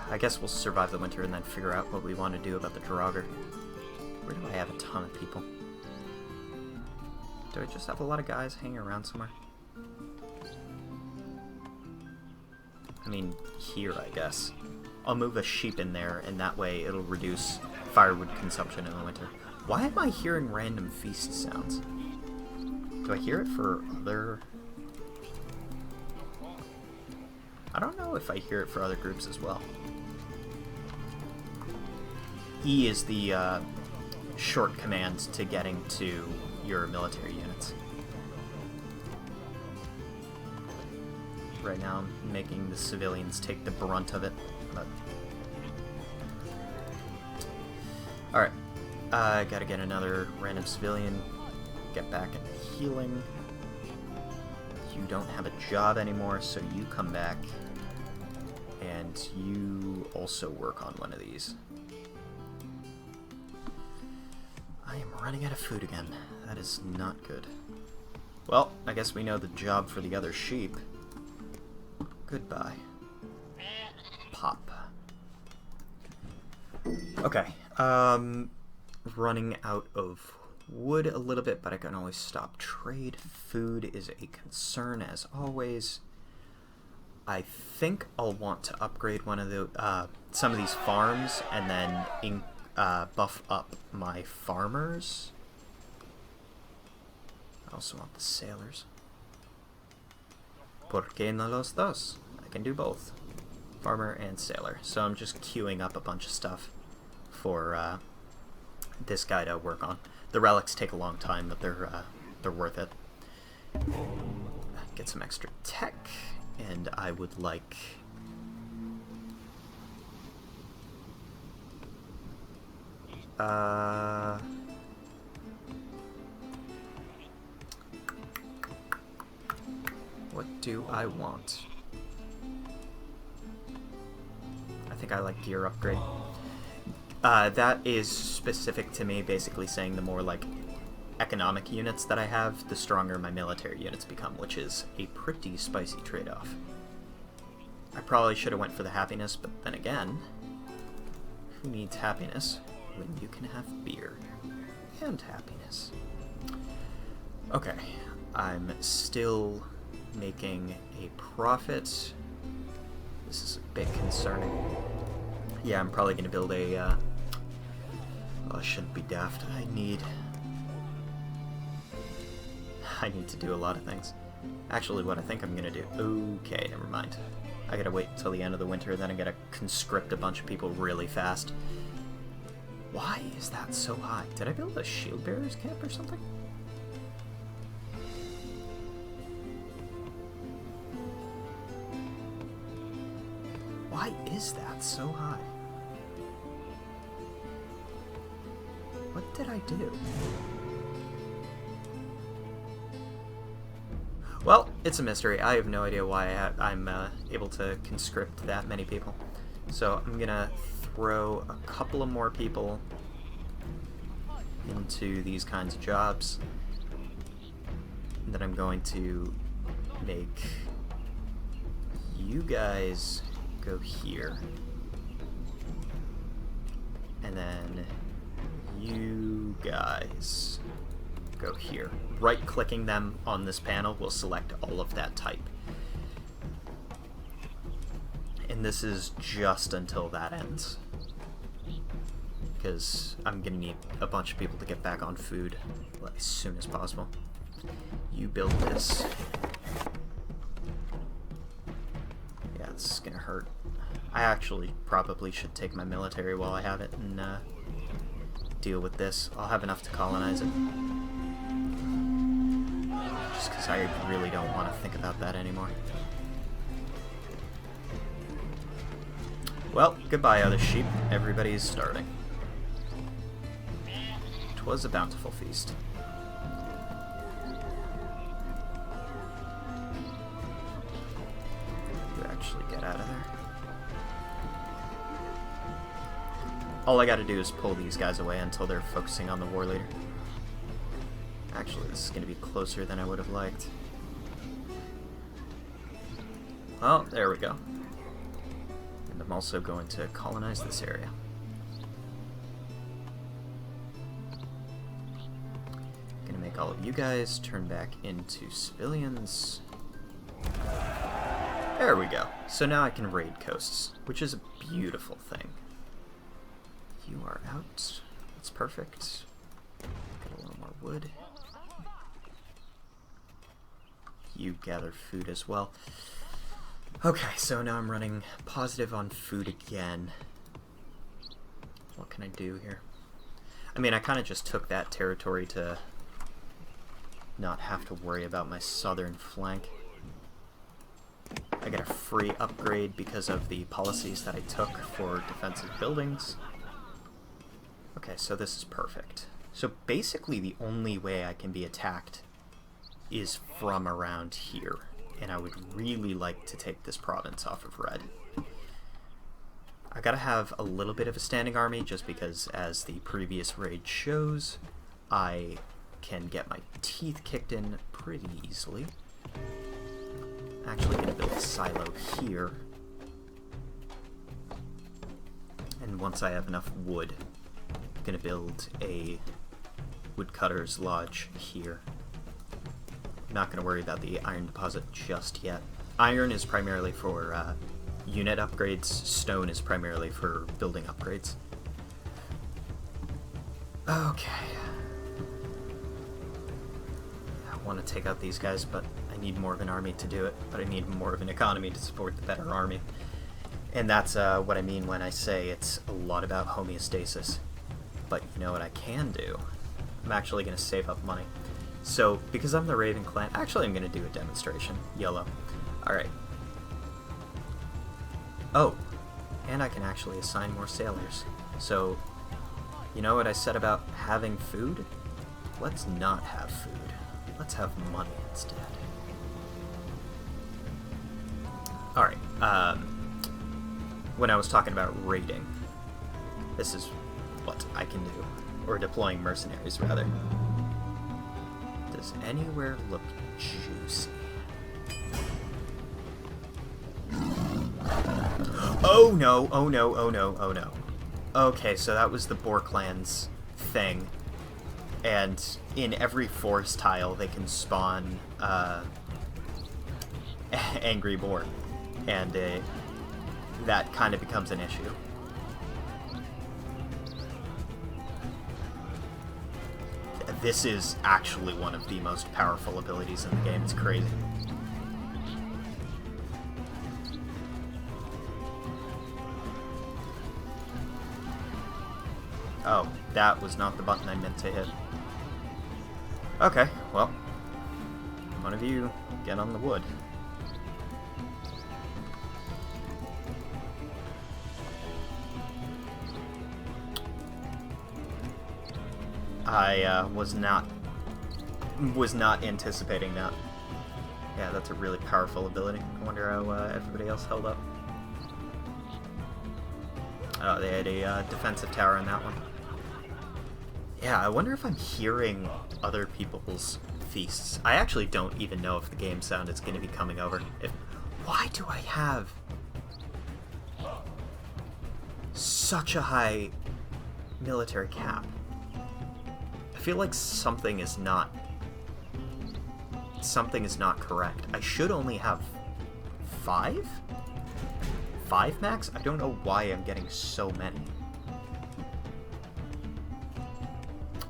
I guess we'll survive the winter and then figure out what we want to do about the Draugr. Where do I have a ton of people? Do I just have a lot of guys hanging around somewhere? I mean, here, I guess. I'll move a sheep in there, and that way it'll reduce firewood consumption in the winter. Why am I hearing random feast sounds? Do I hear it for other... I don't know if I hear it for other groups as well. E is the short command to getting to your military units. Right now I'm making the civilians take the brunt of it, but... Alright, I gotta get another random civilian, get back in healing. You don't have a job anymore, so you come back, and you also work on one of these. I am running out of food again. That is not good. Well, I guess we know the job for the other sheep. Goodbye. Pop. Okay, running out of wood a little bit, but I can always stop trade. Food is a concern as always. I think I'll want to upgrade one of the some of these farms and then buff up my farmers. I also want the sailors. ¿Por qué no los dos? I can do both. Farmer and sailor. So I'm just queuing up a bunch of stuff for this guy to work on. The relics take a long time, but they're worth it. Get some extra tech, and I would like... what do I want? I think I like gear upgrade. That is specific to me, basically saying the more like economic units that I have, the stronger my military units become, which is a pretty spicy trade-off. I probably should have went for the happiness, but then again, who needs happiness when you can have beer and happiness? Okay, I'm still making a profit. This is a bit concerning. Yeah, I'm probably going to build a... oh, I shouldn't be daft. I need to do a lot of things. Actually, what I think I'm going to do... okay, never mind. I gotta wait until the end of the winter, then I gotta conscript a bunch of people really fast. Why is that so high? Did I build a shield bearers camp or something? Why is that so high? What did I do? Well, it's a mystery. I have no idea why I'm able to conscript that many people. So I'm gonna throw a couple of more people into these kinds of jobs. And then I'm going to make you guys go here. And then you guys go here. Right-clicking them on this panel will select all of that type. And this is just until that ends. Because I'm going to need a bunch of people to get back on food as soon as possible. You build this. Yeah, this is going to hurt. I actually probably should take my military while I have it and deal with this. I'll have enough to colonize it. Just because I really don't want to think about that anymore. Well, goodbye, other sheep. Everybody's starving. 'Twas a bountiful feast. You actually get out of there. All I gotta do is pull these guys away until they're focusing on the war leader. Actually, this is going to be closer than I would have liked. Well, there we go. And I'm also going to colonize this area. Going to make all of you guys turn back into civilians. There we go. So now I can raid coasts, which is a beautiful thing. You are out. That's perfect. Get a little more wood. You gather food as well. Okay, so now I'm running positive on food again. What can I do here? I mean, I kind of just took that territory to not have to worry about my southern flank. I get a free upgrade because of the policies that I took for defensive buildings. Okay, so this is perfect. So basically the only way I can be attacked is from around here, and I would really like to take this province off of red. I gotta have a little bit of a standing army just because, as the previous raid shows, I can get my teeth kicked in pretty easily. Actually gonna build a silo here, and once I have enough wood, I'm gonna build a woodcutter's lodge here. Not going to worry about the iron deposit just yet. Iron is primarily for unit upgrades. Stone is primarily for building upgrades. Okay. I want to take out these guys, but I need more of an army to do it. But I need more of an economy to support the better army. And that's what I mean when I say it's a lot about homeostasis. But you know what I can do? I'm actually going to save up money. So, because I'm the Raven Clan, actually I'm going to do a demonstration. Yellow. Alright. Oh, and I can actually assign more sailors. So, you know what I said about having food? Let's not have food. Let's have money instead. Alright, when I was talking about raiding, this is what I can do. Or deploying mercenaries, rather. Does anywhere look juicy? Oh no, oh no, oh no, oh no. Okay, so that was the Boar Clan's thing. And in every forest tile, they can spawn angry boar. And that kind of becomes an issue. This is actually one of the most powerful abilities in the game. It's crazy. Oh, that was not the button I meant to hit. Okay, well, one of you get on the wood. I was not anticipating that. Yeah, that's a really powerful ability. I wonder how everybody else held up. Oh, they had a defensive tower in that one. Yeah, I wonder if I'm hearing other people's feasts. I actually don't even know if the game sound is going to be coming over. Why do I have such a high military cap? I feel like something is not correct. I should only have 5? 5 max? I don't know why I'm getting so many.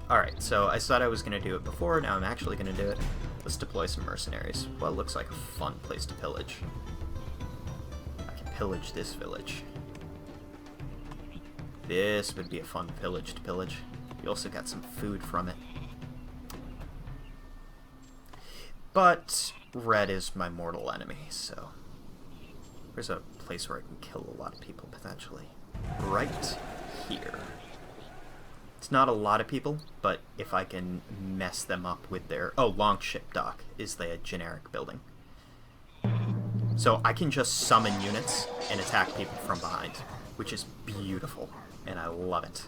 Alright, so I said I was going to do it before, now I'm actually going to do it. Let's deploy some mercenaries. Well, it looks like a fun place to pillage. I can pillage this village. This would be a fun village to pillage. You also got some food from it. But red is my mortal enemy, so there's a place where I can kill a lot of people, potentially. Right here. It's not a lot of people, but if I can mess them up with their... Oh, Longship Dock is the generic building. So I can just summon units and attack people from behind, which is beautiful, and I love it.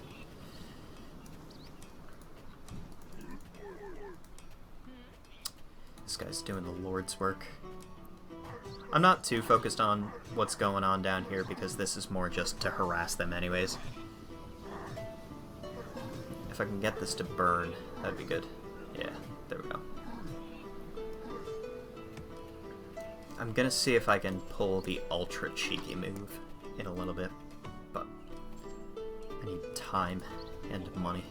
This guy's doing the Lord's work. I'm not too focused on what's going on down here because this is more just to harass them anyways. If I can get this to burn, that'd be good. Yeah, there we go. I'm gonna see if I can pull the ultra cheeky move in a little bit, but I need time and money.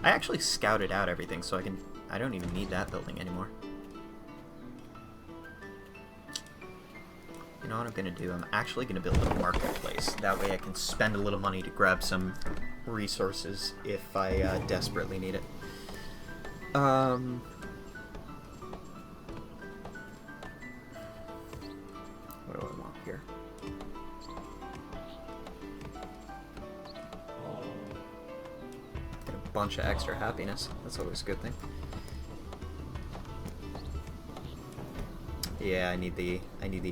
I actually scouted out everything, so I don't even need that building anymore. You know what I'm gonna do? I'm actually gonna build a marketplace. That way I can spend a little money to grab some resources if I desperately need it. What do I want here? Get a bunch of extra happiness. That's always a good thing. Yeah, I need the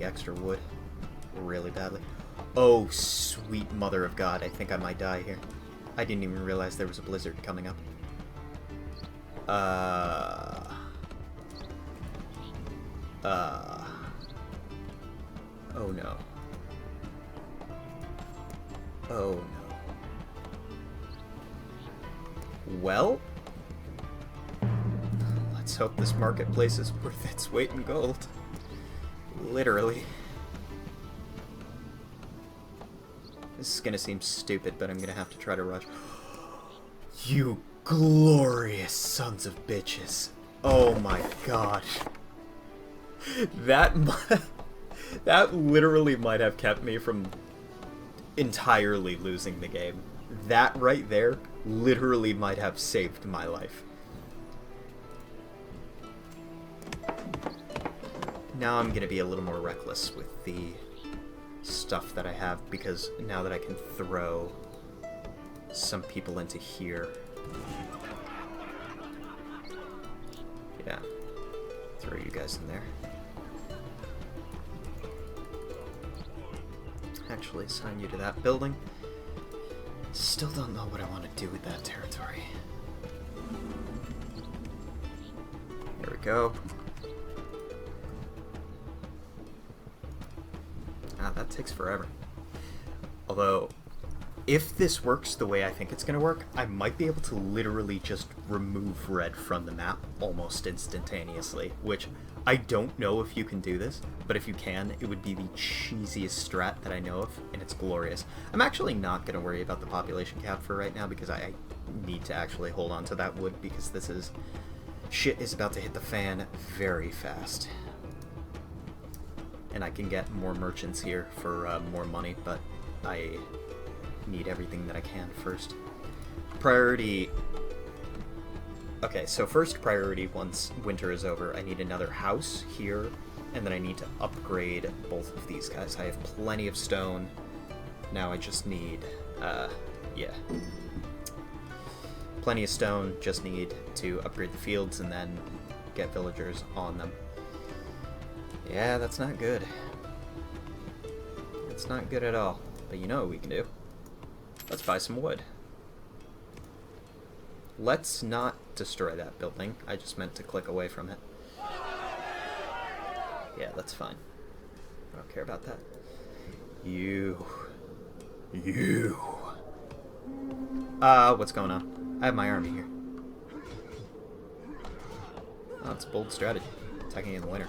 extra wood really badly. Oh, sweet mother of God, I think I might die here. I didn't even realize there was a blizzard coming up. Oh no. Oh no. Well, let's hope this marketplace is worth its weight in gold. Literally. This is gonna seem stupid, but I'm gonna have to try to rush. You glorious sons of bitches. Oh my god. That literally might have kept me from entirely losing the game. That right there literally might have saved my life. Now I'm gonna be a little more reckless with the stuff that I have, because now that I can throw some people into here. Yeah. Throw you guys in there. Actually assign you to that building. Still don't know what I want to do with that territory. There we go. Ah, that takes forever. Although, if this works the way I think it's going to work, I might be able to literally just remove red from the map almost instantaneously, which I don't know if you can do this, but if you can, it would be the cheesiest strat that I know of, and it's glorious. I'm actually not going to worry about the population cap for right now, because I need to actually hold on to that wood, because this is... shit is about to hit the fan very fast. And I can get more merchants here for more money, but I need everything that I can first. Priority... Okay, so first priority, once winter is over, I need another house here, and then I need to upgrade both of these guys. I have plenty of stone. Now I just need, yeah. Plenty of stone, just need to upgrade the fields and then get villagers on them. Yeah, that's not good. It's not good at all. But you know what we can do? Let's buy some wood. Let's not destroy that building. I just meant to click away from it. Yeah, that's fine. I don't care about that. You. What's going on? I have my army here. Oh, it's a bold strategy. Attacking in the winter.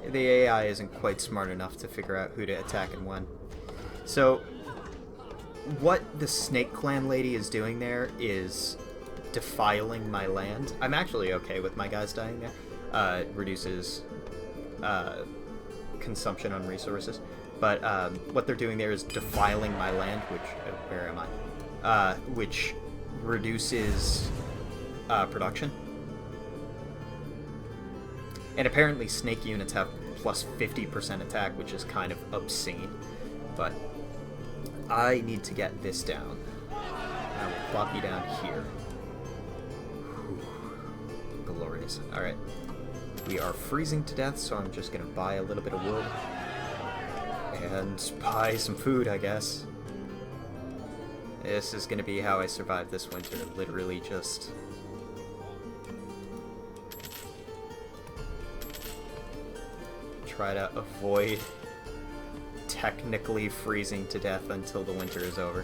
The AI isn't quite smart enough to figure out who to attack and when. So, what the Snake Clan lady is doing there is defiling my land. I'm actually okay with my guys dying there. It reduces consumption on resources. But what they're doing there is defiling my land, which... where am I? Which reduces production. And apparently snake units have plus 50% attack, which is kind of obscene. But I need to get this down. I will plop you down here. Whew. Glorious. Alright. We are freezing to death, so I'm just going to buy a little bit of wood. And buy some food, I guess. This is going to be how I survive this winter. Literally just... try to avoid technically freezing to death until the winter is over.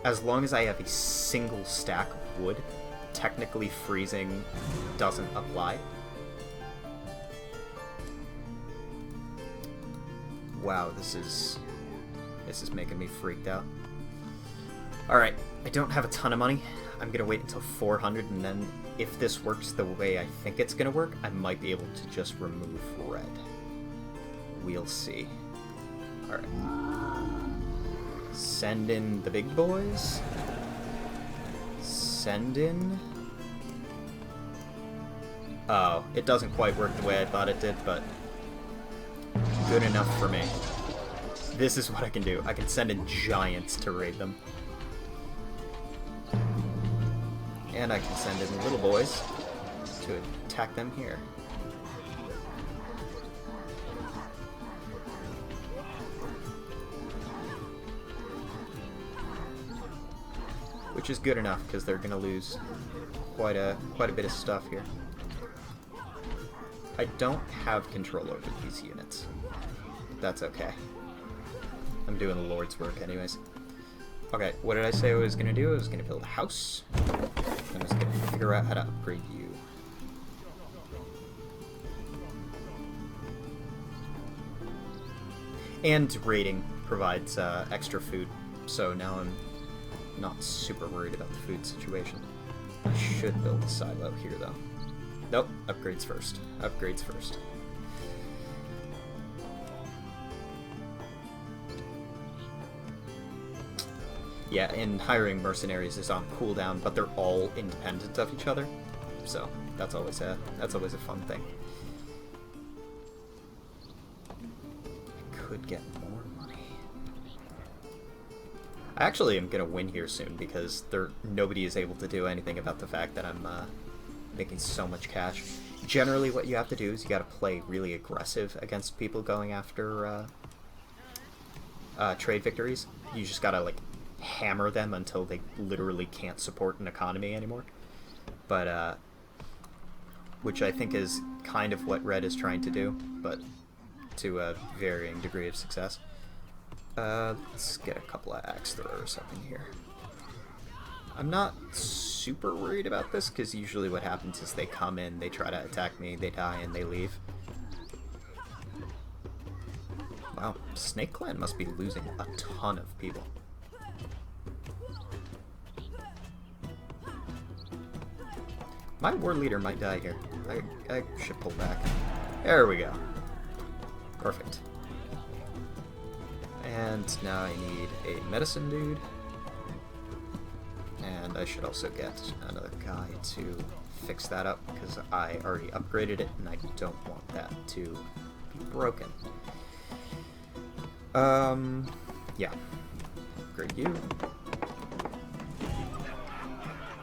As long as I have a single stack of wood, technically freezing doesn't apply. Wow, this is making me freaked out. Alright, I don't have a ton of money. I'm gonna wait until 400, and then if this works the way I think it's gonna work, I might be able to just remove red. We'll see. Alright. Send in the big boys. Send in... Oh, it doesn't quite work the way I thought it did, but good enough for me. This is what I can do. I can send in giants to raid them. And I can send in little boys to attack them here. Which is good enough, because they're going to lose quite a bit of stuff here. I don't have control over these units. That's okay. I'm doing the Lord's work anyways. Okay, what did I say I was going to do? I was going to build a house. I was going to figure out how to upgrade you. And raiding provides extra food, so now I'm not super worried about the food situation. I should build a silo here, though. Nope, upgrades first. Upgrades first. Yeah, and hiring mercenaries is on cooldown, but they're all independent of each other, so that's always a fun thing. I could get more money. I actually am gonna win here soon because nobody is able to do anything about the fact that I'm making so much cash. Generally, what you have to do is you got to play really aggressive against people going after trade victories. You just gotta like hammer them until they literally can't support an economy anymore. But which I think is kind of what Red is trying to do, but to a varying degree of success. Let's get a couple of axe throwers up in here. I'm not super worried about this, because usually what happens is they come in, they try to attack me, they die, and they leave. Wow, Snake Clan must be losing a ton of people. My war leader might die here. I should pull back. There we go. Perfect. And now I need a medicine dude. And I should also get another guy to fix that up, because I already upgraded it and I don't want that to be broken. Yeah. Upgrade you.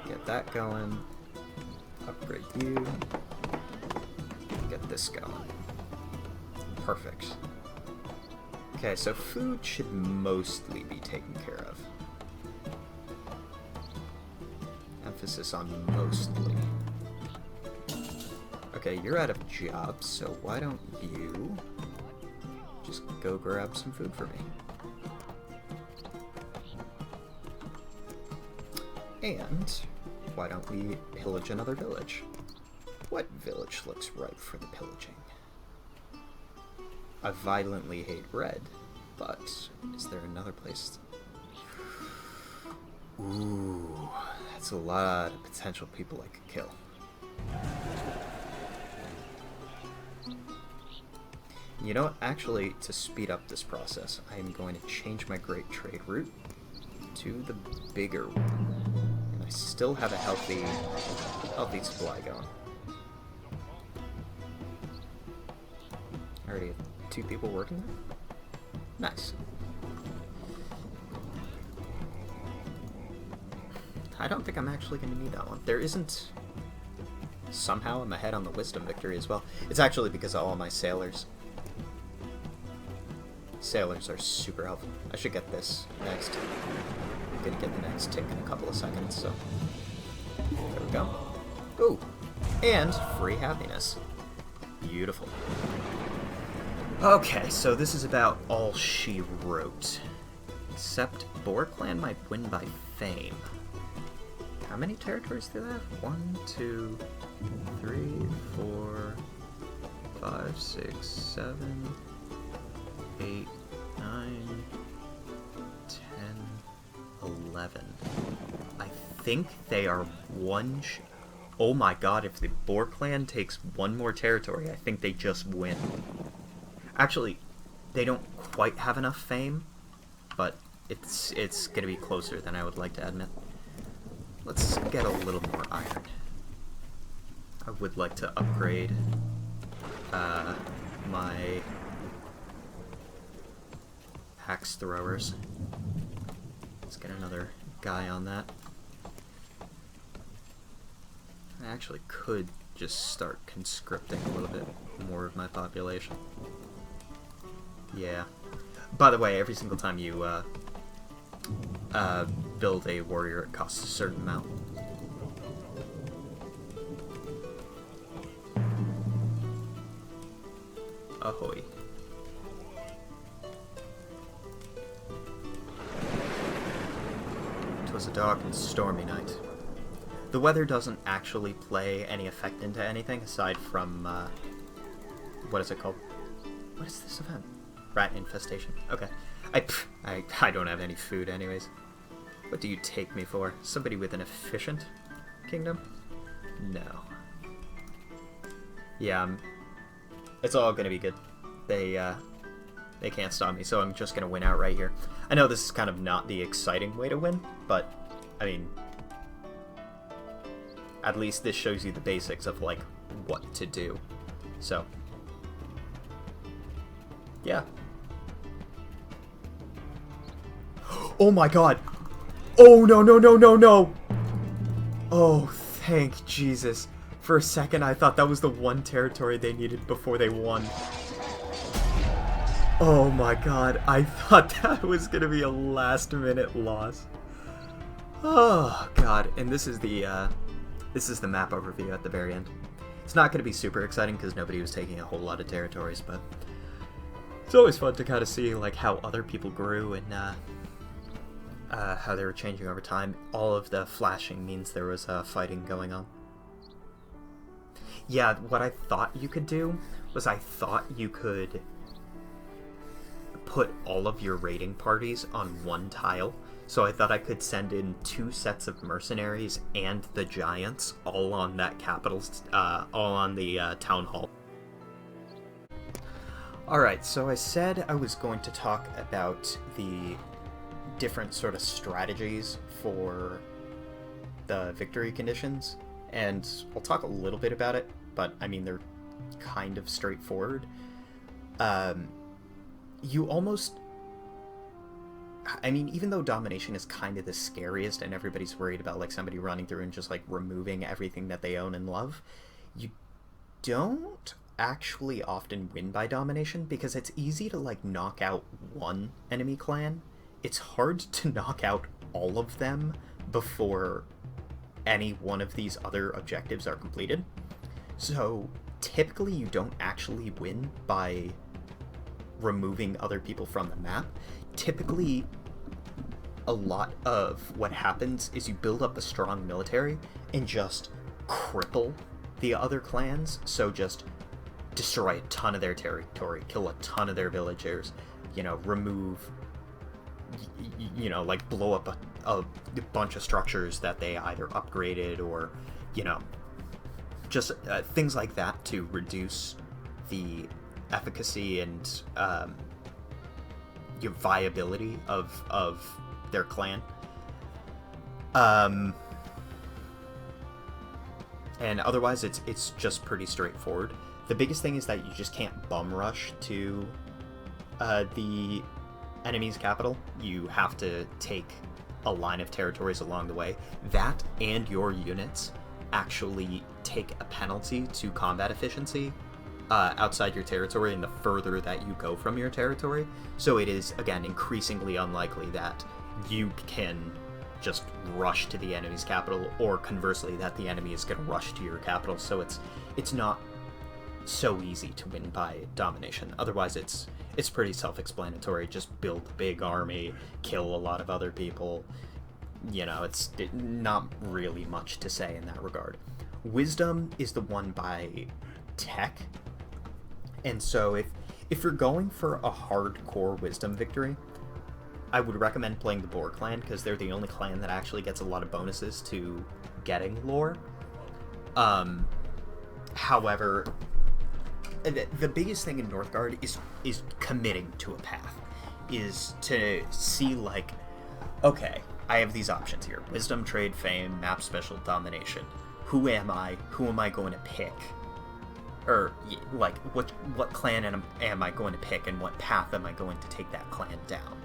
Get that going. Upgrade you. Get this going. Perfect. Okay, so food should mostly be taken care of. Emphasis on mostly. Okay, you're out of jobs, so why don't you just go grab some food for me? And why don't we pillage another village? What village looks ripe for the pillaging? I violently hate Red, but is there another place? Ooh, that's a lot of potential people I could kill. You know what? Actually, to speed up this process, I am going to change my great trade route to the bigger one. And I still have a healthy supply going. I already have 2 people working there? Nice. I don't think I'm actually going to need that one. There isn't... Somehow I'm ahead on the wisdom victory as well. It's actually because of all my sailors. Sailors are super helpful. I should get this next. I'm going to get the next tick in a couple of seconds, so... There we go. Ooh! And free happiness. Beautiful. Okay, so this is about all she wrote. Except Boar Clan might win by fame. How many territories do they have? 1, 2, 3, 4, 5, 6, 7, 8, 9, 10, 11. I think they are one... Oh my god, if the Boar Clan takes one more territory, I think they just win. Actually, they don't quite have enough fame, but it's gonna be closer than I would like to admit. Let's get a little more iron. I would like to upgrade my axe throwers. Let's get another guy on that. I actually could just start conscripting a little bit more of my population. Yeah. By the way, every single time you build a warrior, it costs a certain amount. Ahoy. 'twas a dark and stormy night. The weather doesn't actually play any effect into anything aside from, what is it called? What is this event? Rat infestation. Okay. I don't have any food anyways. What do you take me for? Somebody with an efficient kingdom? No. Yeah, it's all gonna be good. They can't stop me, so I'm just gonna win out right here. I know this is kind of not the exciting way to win, but, I mean, at least this shows you the basics of, like, what to do. So, yeah. Oh my god! Oh, no, no, no, no, no! Oh, thank Jesus. For a second, I thought that was the one territory they needed before they won. Oh my god, I thought that was gonna be a last-minute loss. Oh god, and this is the map overview at the very end. It's not gonna be super exciting because nobody was taking a whole lot of territories, but it's always fun to kind of see like how other people grew and how they were changing over time. All of the flashing means there was fighting going on. Yeah, what I thought you could do was I thought you could put all of your raiding parties on one tile. So I thought I could send in 2 sets of mercenaries and the giants all on that capital, all on the town hall. Alright, so I said I was going to talk about the different sort of strategies for the victory conditions, and I'll talk a little bit about it, but I mean they're kind of straightforward. You almost... I mean, even though domination is kind of the scariest and everybody's worried about like somebody running through and just like removing everything that they own and love, you don't actually often win by domination because it's easy to like knock out one enemy clan. It's hard to knock out all of them before any one of these other objectives are completed. So typically you don't actually win by removing other people from the map. Typically, a lot of what happens is you build up a strong military and just cripple the other clans. So just destroy a ton of their territory, kill a ton of their villagers, you know, remove, you know, like blow up a bunch of structures that they either upgraded or, you know, just things like that to reduce the efficacy and your viability of their clan. And otherwise it's just pretty straightforward. The biggest thing is that you just can't bum rush to the enemy's capital. You have to take a line of territories along the way. That and your units actually take a penalty to combat efficiency outside your territory and the further that you go from your territory. So it is, again, increasingly unlikely that you can just rush to the enemy's capital, or conversely that the enemy is going to rush to your capital. So it's not so easy to win by domination. Otherwise it's pretty self-explanatory. Just build a big army, kill a lot of other people. You know, it's not really much to say in that regard. Wisdom is the one by tech. And so if you're going for a hardcore wisdom victory, I would recommend playing the Boar clan, because they're the only clan that actually gets a lot of bonuses to getting lore. However, the biggest thing in Northgard is committing to a path. Is to see, like, okay, I have these options here. Wisdom, trade, fame, map special, domination. Who am I? Who am I going to pick? Or, like, what clan am I going to pick, and what path am I going to take that clan down?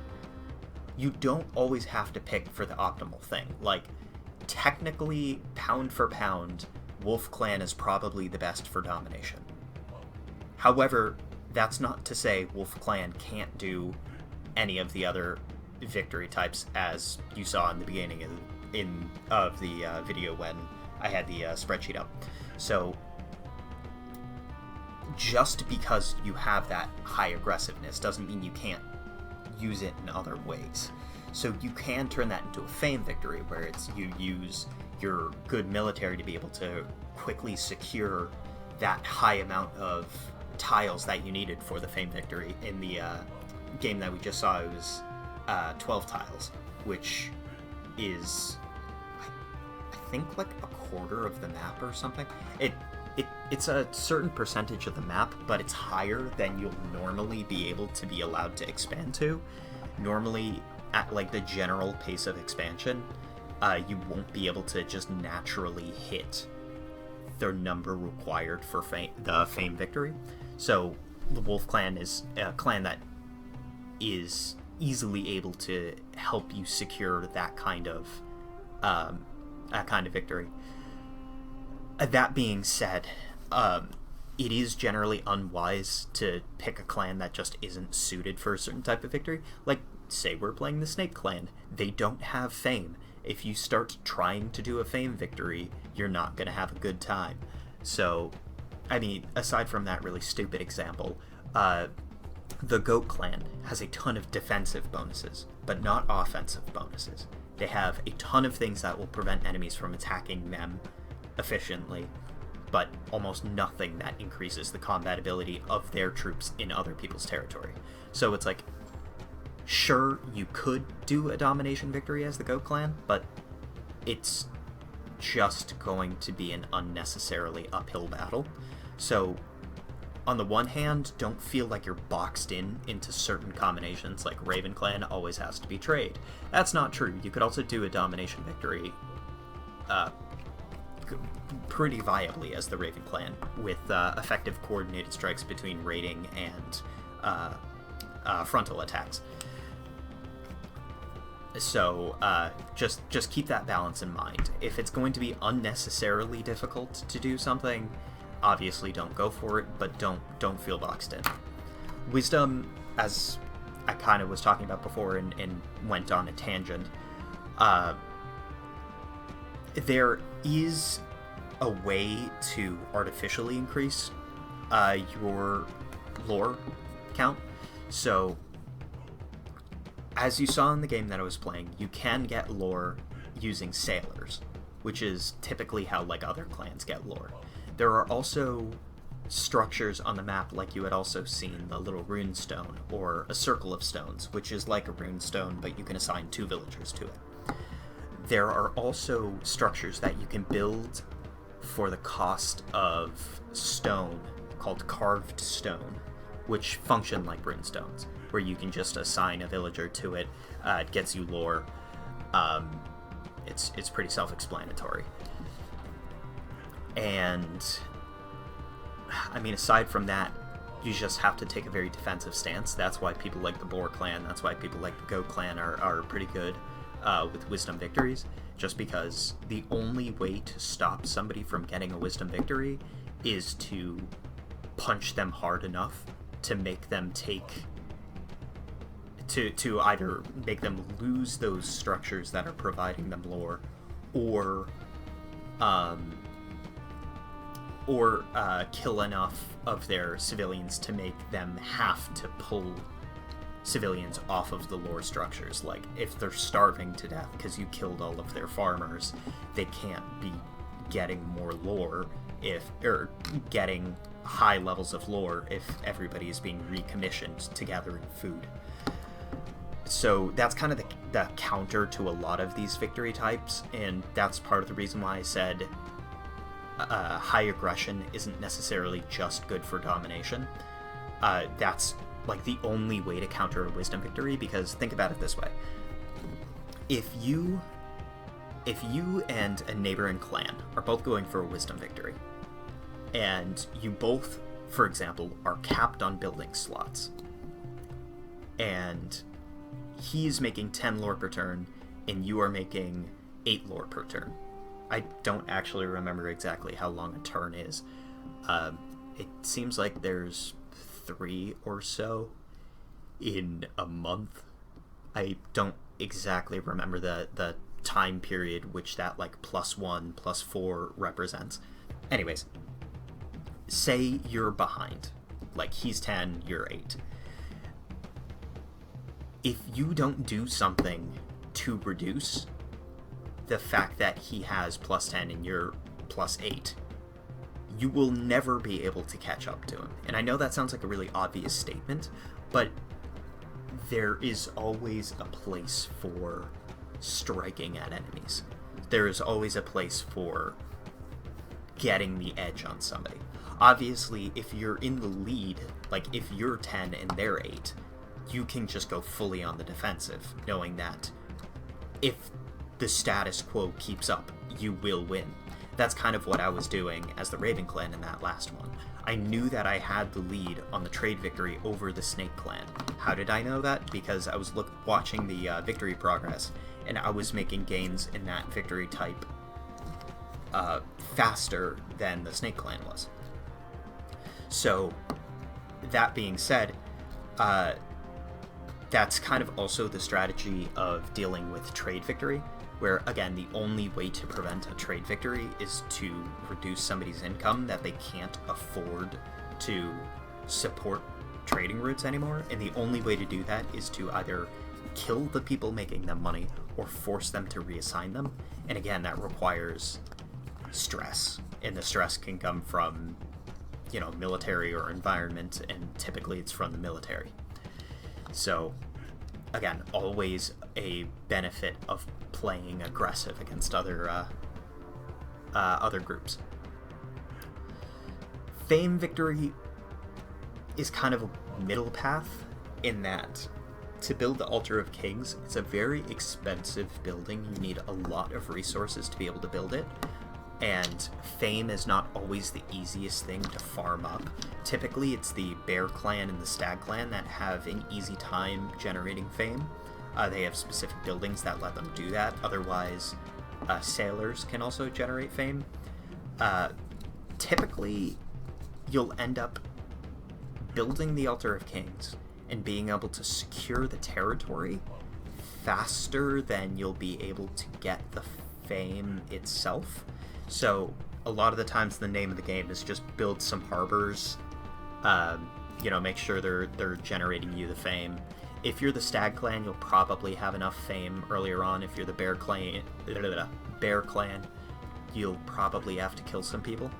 You don't always have to pick for the optimal thing. Like, technically, pound for pound, Wolf Clan is probably the best for domination. However, that's not to say Wolf Clan can't do any of the other victory types, as you saw in the beginning of the video when I had the spreadsheet up. So, just because you have that high aggressiveness doesn't mean you can't use it in other ways. So you can turn that into a fame victory, where it's you use your good military to be able to quickly secure that high amount of tiles that you needed for the fame victory. In the game that we just saw, it was 12 tiles, which is, I think, like a quarter of the map or something. It's a certain percentage of the map, but it's higher than you'll normally be able to be allowed to expand to. Normally, at like the general pace of expansion, you won't be able to just naturally hit the number required for the fame victory. So the Wolf Clan is a clan that is easily able to help you secure that kind of victory. That being said, it is generally unwise to pick a clan that just isn't suited for a certain type of victory. Like, say we're playing the Snake Clan. They don't have fame. If you start trying to do a fame victory, you're not going to have a good time. So, I mean, aside from that really stupid example, the Goat Clan has a ton of defensive bonuses, but not offensive bonuses. They have a ton of things that will prevent enemies from attacking them efficiently, but almost nothing that increases the combat ability of their troops in other people's territory. So it's like, sure, you could do a domination victory as the Goat Clan, but it's just going to be an unnecessarily uphill battle. So, on the one hand, don't feel like you're boxed into certain combinations, like Raven Clan always has to be trade. That's not true. You could also do a domination victory pretty viably as the Raven Clan, with effective coordinated strikes between raiding and frontal attacks. So just keep that balance in mind. If it's going to be unnecessarily difficult to do something, obviously don't go for it, but don't feel boxed in. Wisdom, as I kind of was talking about before and went on a tangent, there is a way to artificially increase your lore count. So, as you saw in the game that I was playing, you can get lore using sailors, which is typically how like other clans get lore. There are also structures on the map, like you had also seen the little rune stone, or a circle of stones, which is like a rune stone, but you can assign 2 villagers to it. There are also structures that you can build for the cost of stone, called carved stone, which function like rune stones, where you can just assign a villager to it. It gets you lore. It's pretty self-explanatory. And, I mean, aside from that, you just have to take a very defensive stance. That's why people like the Boar Clan, that's why people like the Goat Clan are pretty good with wisdom victories, just because the only way to stop somebody from getting a wisdom victory is to punch them hard enough to make them to either make them lose those structures that are providing them lore, or kill enough of their civilians to make them have to pull civilians off of the lore structures. Like, if they're starving to death because you killed all of their farmers, they can't be getting more lore or getting high levels of lore if everybody is being recommissioned to gathering food. So that's kind of the counter to a lot of these victory types, and that's part of the reason why I said high aggression isn't necessarily just good for domination. That's like the only way to counter a wisdom victory, because think about it this way. If you and a neighboring clan are both going for a wisdom victory, and you both, for example, are capped on building slots, and he's making 10 lore per turn, and you are making 8 lore per turn. I don't actually remember exactly how long a turn is. It seems like there's 3 or so in a month. I don't exactly remember the time period which that like +1, +4 represents. Anyways, say you're behind. Like, he's 10, you're 8. if you don't do something to reduce the fact that he has +10 and you're +8, you will never be able to catch up to him. And I know that sounds like a really obvious statement, but there is always a place for striking at enemies. There is always a place for getting the edge on somebody. Obviously, if you're in the lead, like if you're 10 and they're 8, you can just go fully on the defensive, knowing that if the status quo keeps up, you will win. That's kind of what I was doing as the Raven Clan in that last one. I knew that I had the lead on the trade victory over the Snake Clan. How did I know that? Because I was watching the victory progress, and I was making gains in that victory type faster than the Snake Clan was. So, that being said, that's kind of also the strategy of dealing with trade victory, where, again, the only way to prevent a trade victory is to reduce somebody's income that they can't afford to support trading routes anymore, and the only way to do that is to either kill the people making them money or force them to reassign them. And again, that requires stress, and the stress can come from, military or environment, and typically it's from the military. So, again, always a benefit of playing aggressive against other groups. Fame victory is kind of a middle path in that to build the Altar of Kings, it's a very expensive building. You need a lot of resources to be able to build it. And fame is not always the easiest thing to farm up. Typically, it's the Bear Clan and the Stag Clan that have an easy time generating fame. They have specific buildings that let them do that. Otherwise, sailors can also generate fame. Typically, you'll end up building the Altar of Kings and being able to secure the territory faster than you'll be able to get the fame itself. So a lot of the times the name of the game is just build some harbors, make sure they're generating you the fame. If you're the Stag Clan, you'll probably have enough fame earlier on. If you're the Bear Clan, you'll probably have to kill some people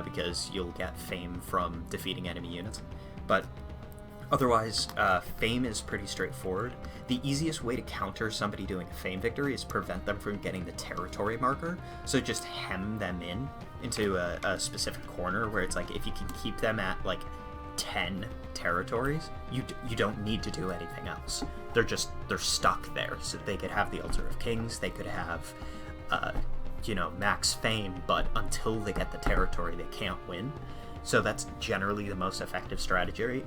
because you'll get fame from defeating enemy units. But otherwise, fame is pretty straightforward. The easiest way to counter somebody doing a fame victory is prevent them from getting the territory marker. So just hem them into a specific corner where it's like if you can keep them at like 10 territories, you don't need to do anything else. They're stuck there. So they could have the Altar of Kings, they could have max fame, but until they get the territory, they can't win. So that's generally the most effective strategy.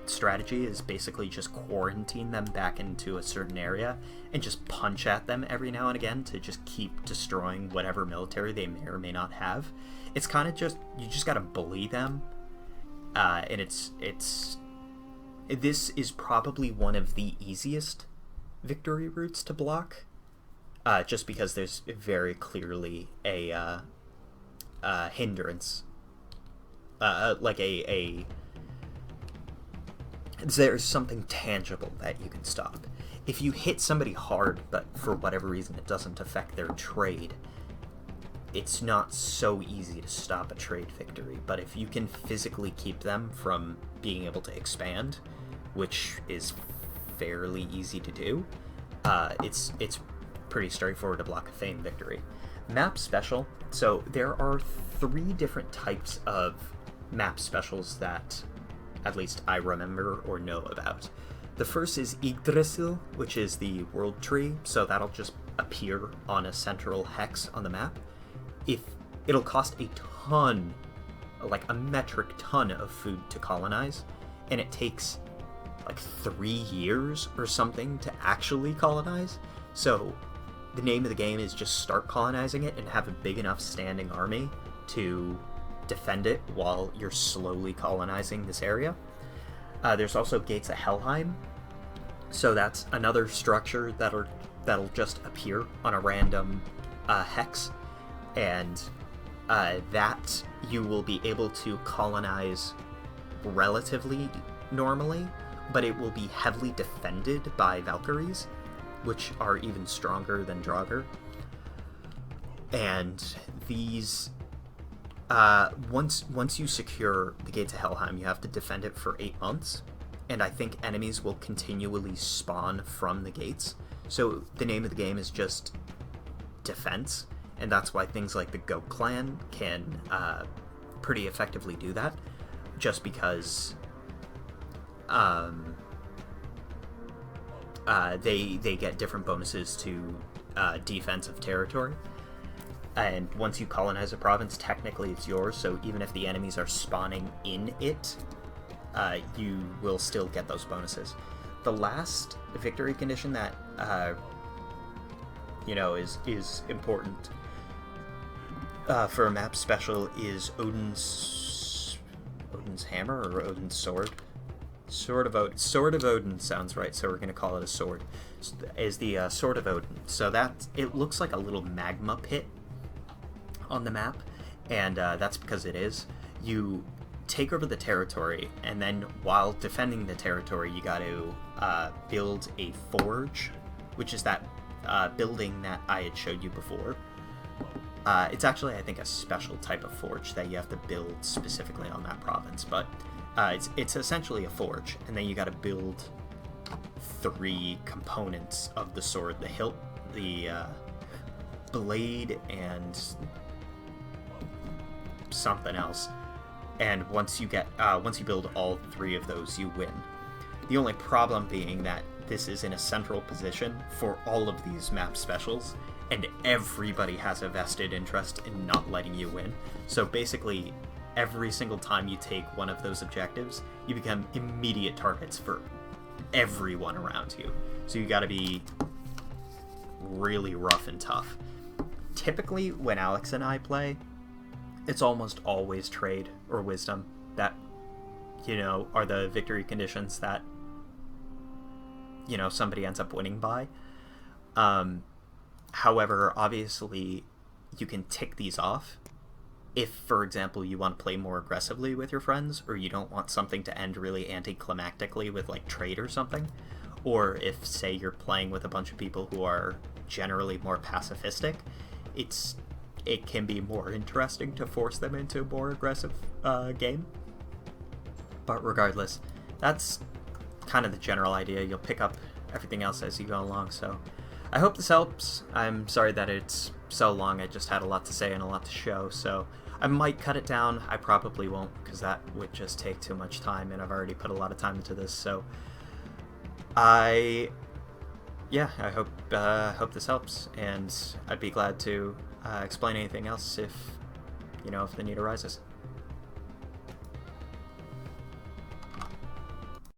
Strategy is basically just quarantine them back into a certain area and just punch at them every now and again to just keep destroying whatever military they may or may not have. It's kind of you just gotta bully them, and this is probably one of the easiest victory routes to block, just because there's very clearly a hindrance. There's something tangible that you can stop. If you hit somebody hard, but for whatever reason it doesn't affect their trade, it's not so easy to stop a trade victory. But if you can physically keep them from being able to expand, which is fairly easy to do, it's pretty straightforward to block a fame victory. Map special. So there are 3 different types of map specials that at least I remember or know about. The first is Yggdrasil, which is the world tree, so that'll just appear on a central hex on the map. It'll cost a ton, like a metric ton of food to colonize, and it takes like 3 years or something to actually colonize. So the name of the game is just start colonizing it and have a big enough standing army to defend it while you're slowly colonizing this area. There's also Gates of Helheim. So that's another structure that'll just appear on a random hex, and that you will be able to colonize relatively normally but it will be heavily defended by Valkyries, which are even stronger than Draugr. And these, once you secure the Gates of Helheim, you have to defend it for 8 months, and I think enemies will continually spawn from the gates. So the name of the game is just defense, and that's why things like the Goat Clan can pretty effectively do that, just because they get different bonuses to defensive territory. And once you colonize a province, technically it's yours, so even if the enemies are spawning in it, you will still get those bonuses. The last victory condition that is important for a map special is Odin's hammer, or Odin's sword. Sword of Odin sounds right, so we're going to call it a sword. Is the Sword of Odin. So that it looks like a little magma pit on the map, and that's because it is. You take over the territory, and then while defending the territory, you got to build a forge, which is that building that I had showed you before. It's actually, I think, a special type of forge that you have to build specifically on that province, but it's essentially a forge, and then you got to build 3 components of the sword: the hilt, the blade, and something else. And once you build all 3 of those, you win. The only problem being that this is in a central position for all of these map specials, and everybody has a vested interest in not letting you win. So basically, every single time you take one of those objectives, you become immediate targets for everyone around you. So you gotta be really rough and tough. Typically, when Alex and I play, it's almost always trade or wisdom that, are the victory conditions that, somebody ends up winning by. However, obviously, you can tick these off if, for example, you want to play more aggressively with your friends, or you don't want something to end really anticlimactically with, like, trade or something. Or if, say, you're playing with a bunch of people who are generally more pacifistic, it can be more interesting to force them into a more aggressive game. But regardless, that's kind of the general idea. You'll pick up everything else as you go along, so I hope this helps. I'm sorry that it's so long. I just had a lot to say and a lot to show, so I might cut it down. I probably won't, because that would just take too much time, and I've already put a lot of time into this, so I hope this helps, and I'd be glad to explain anything else if the need arises.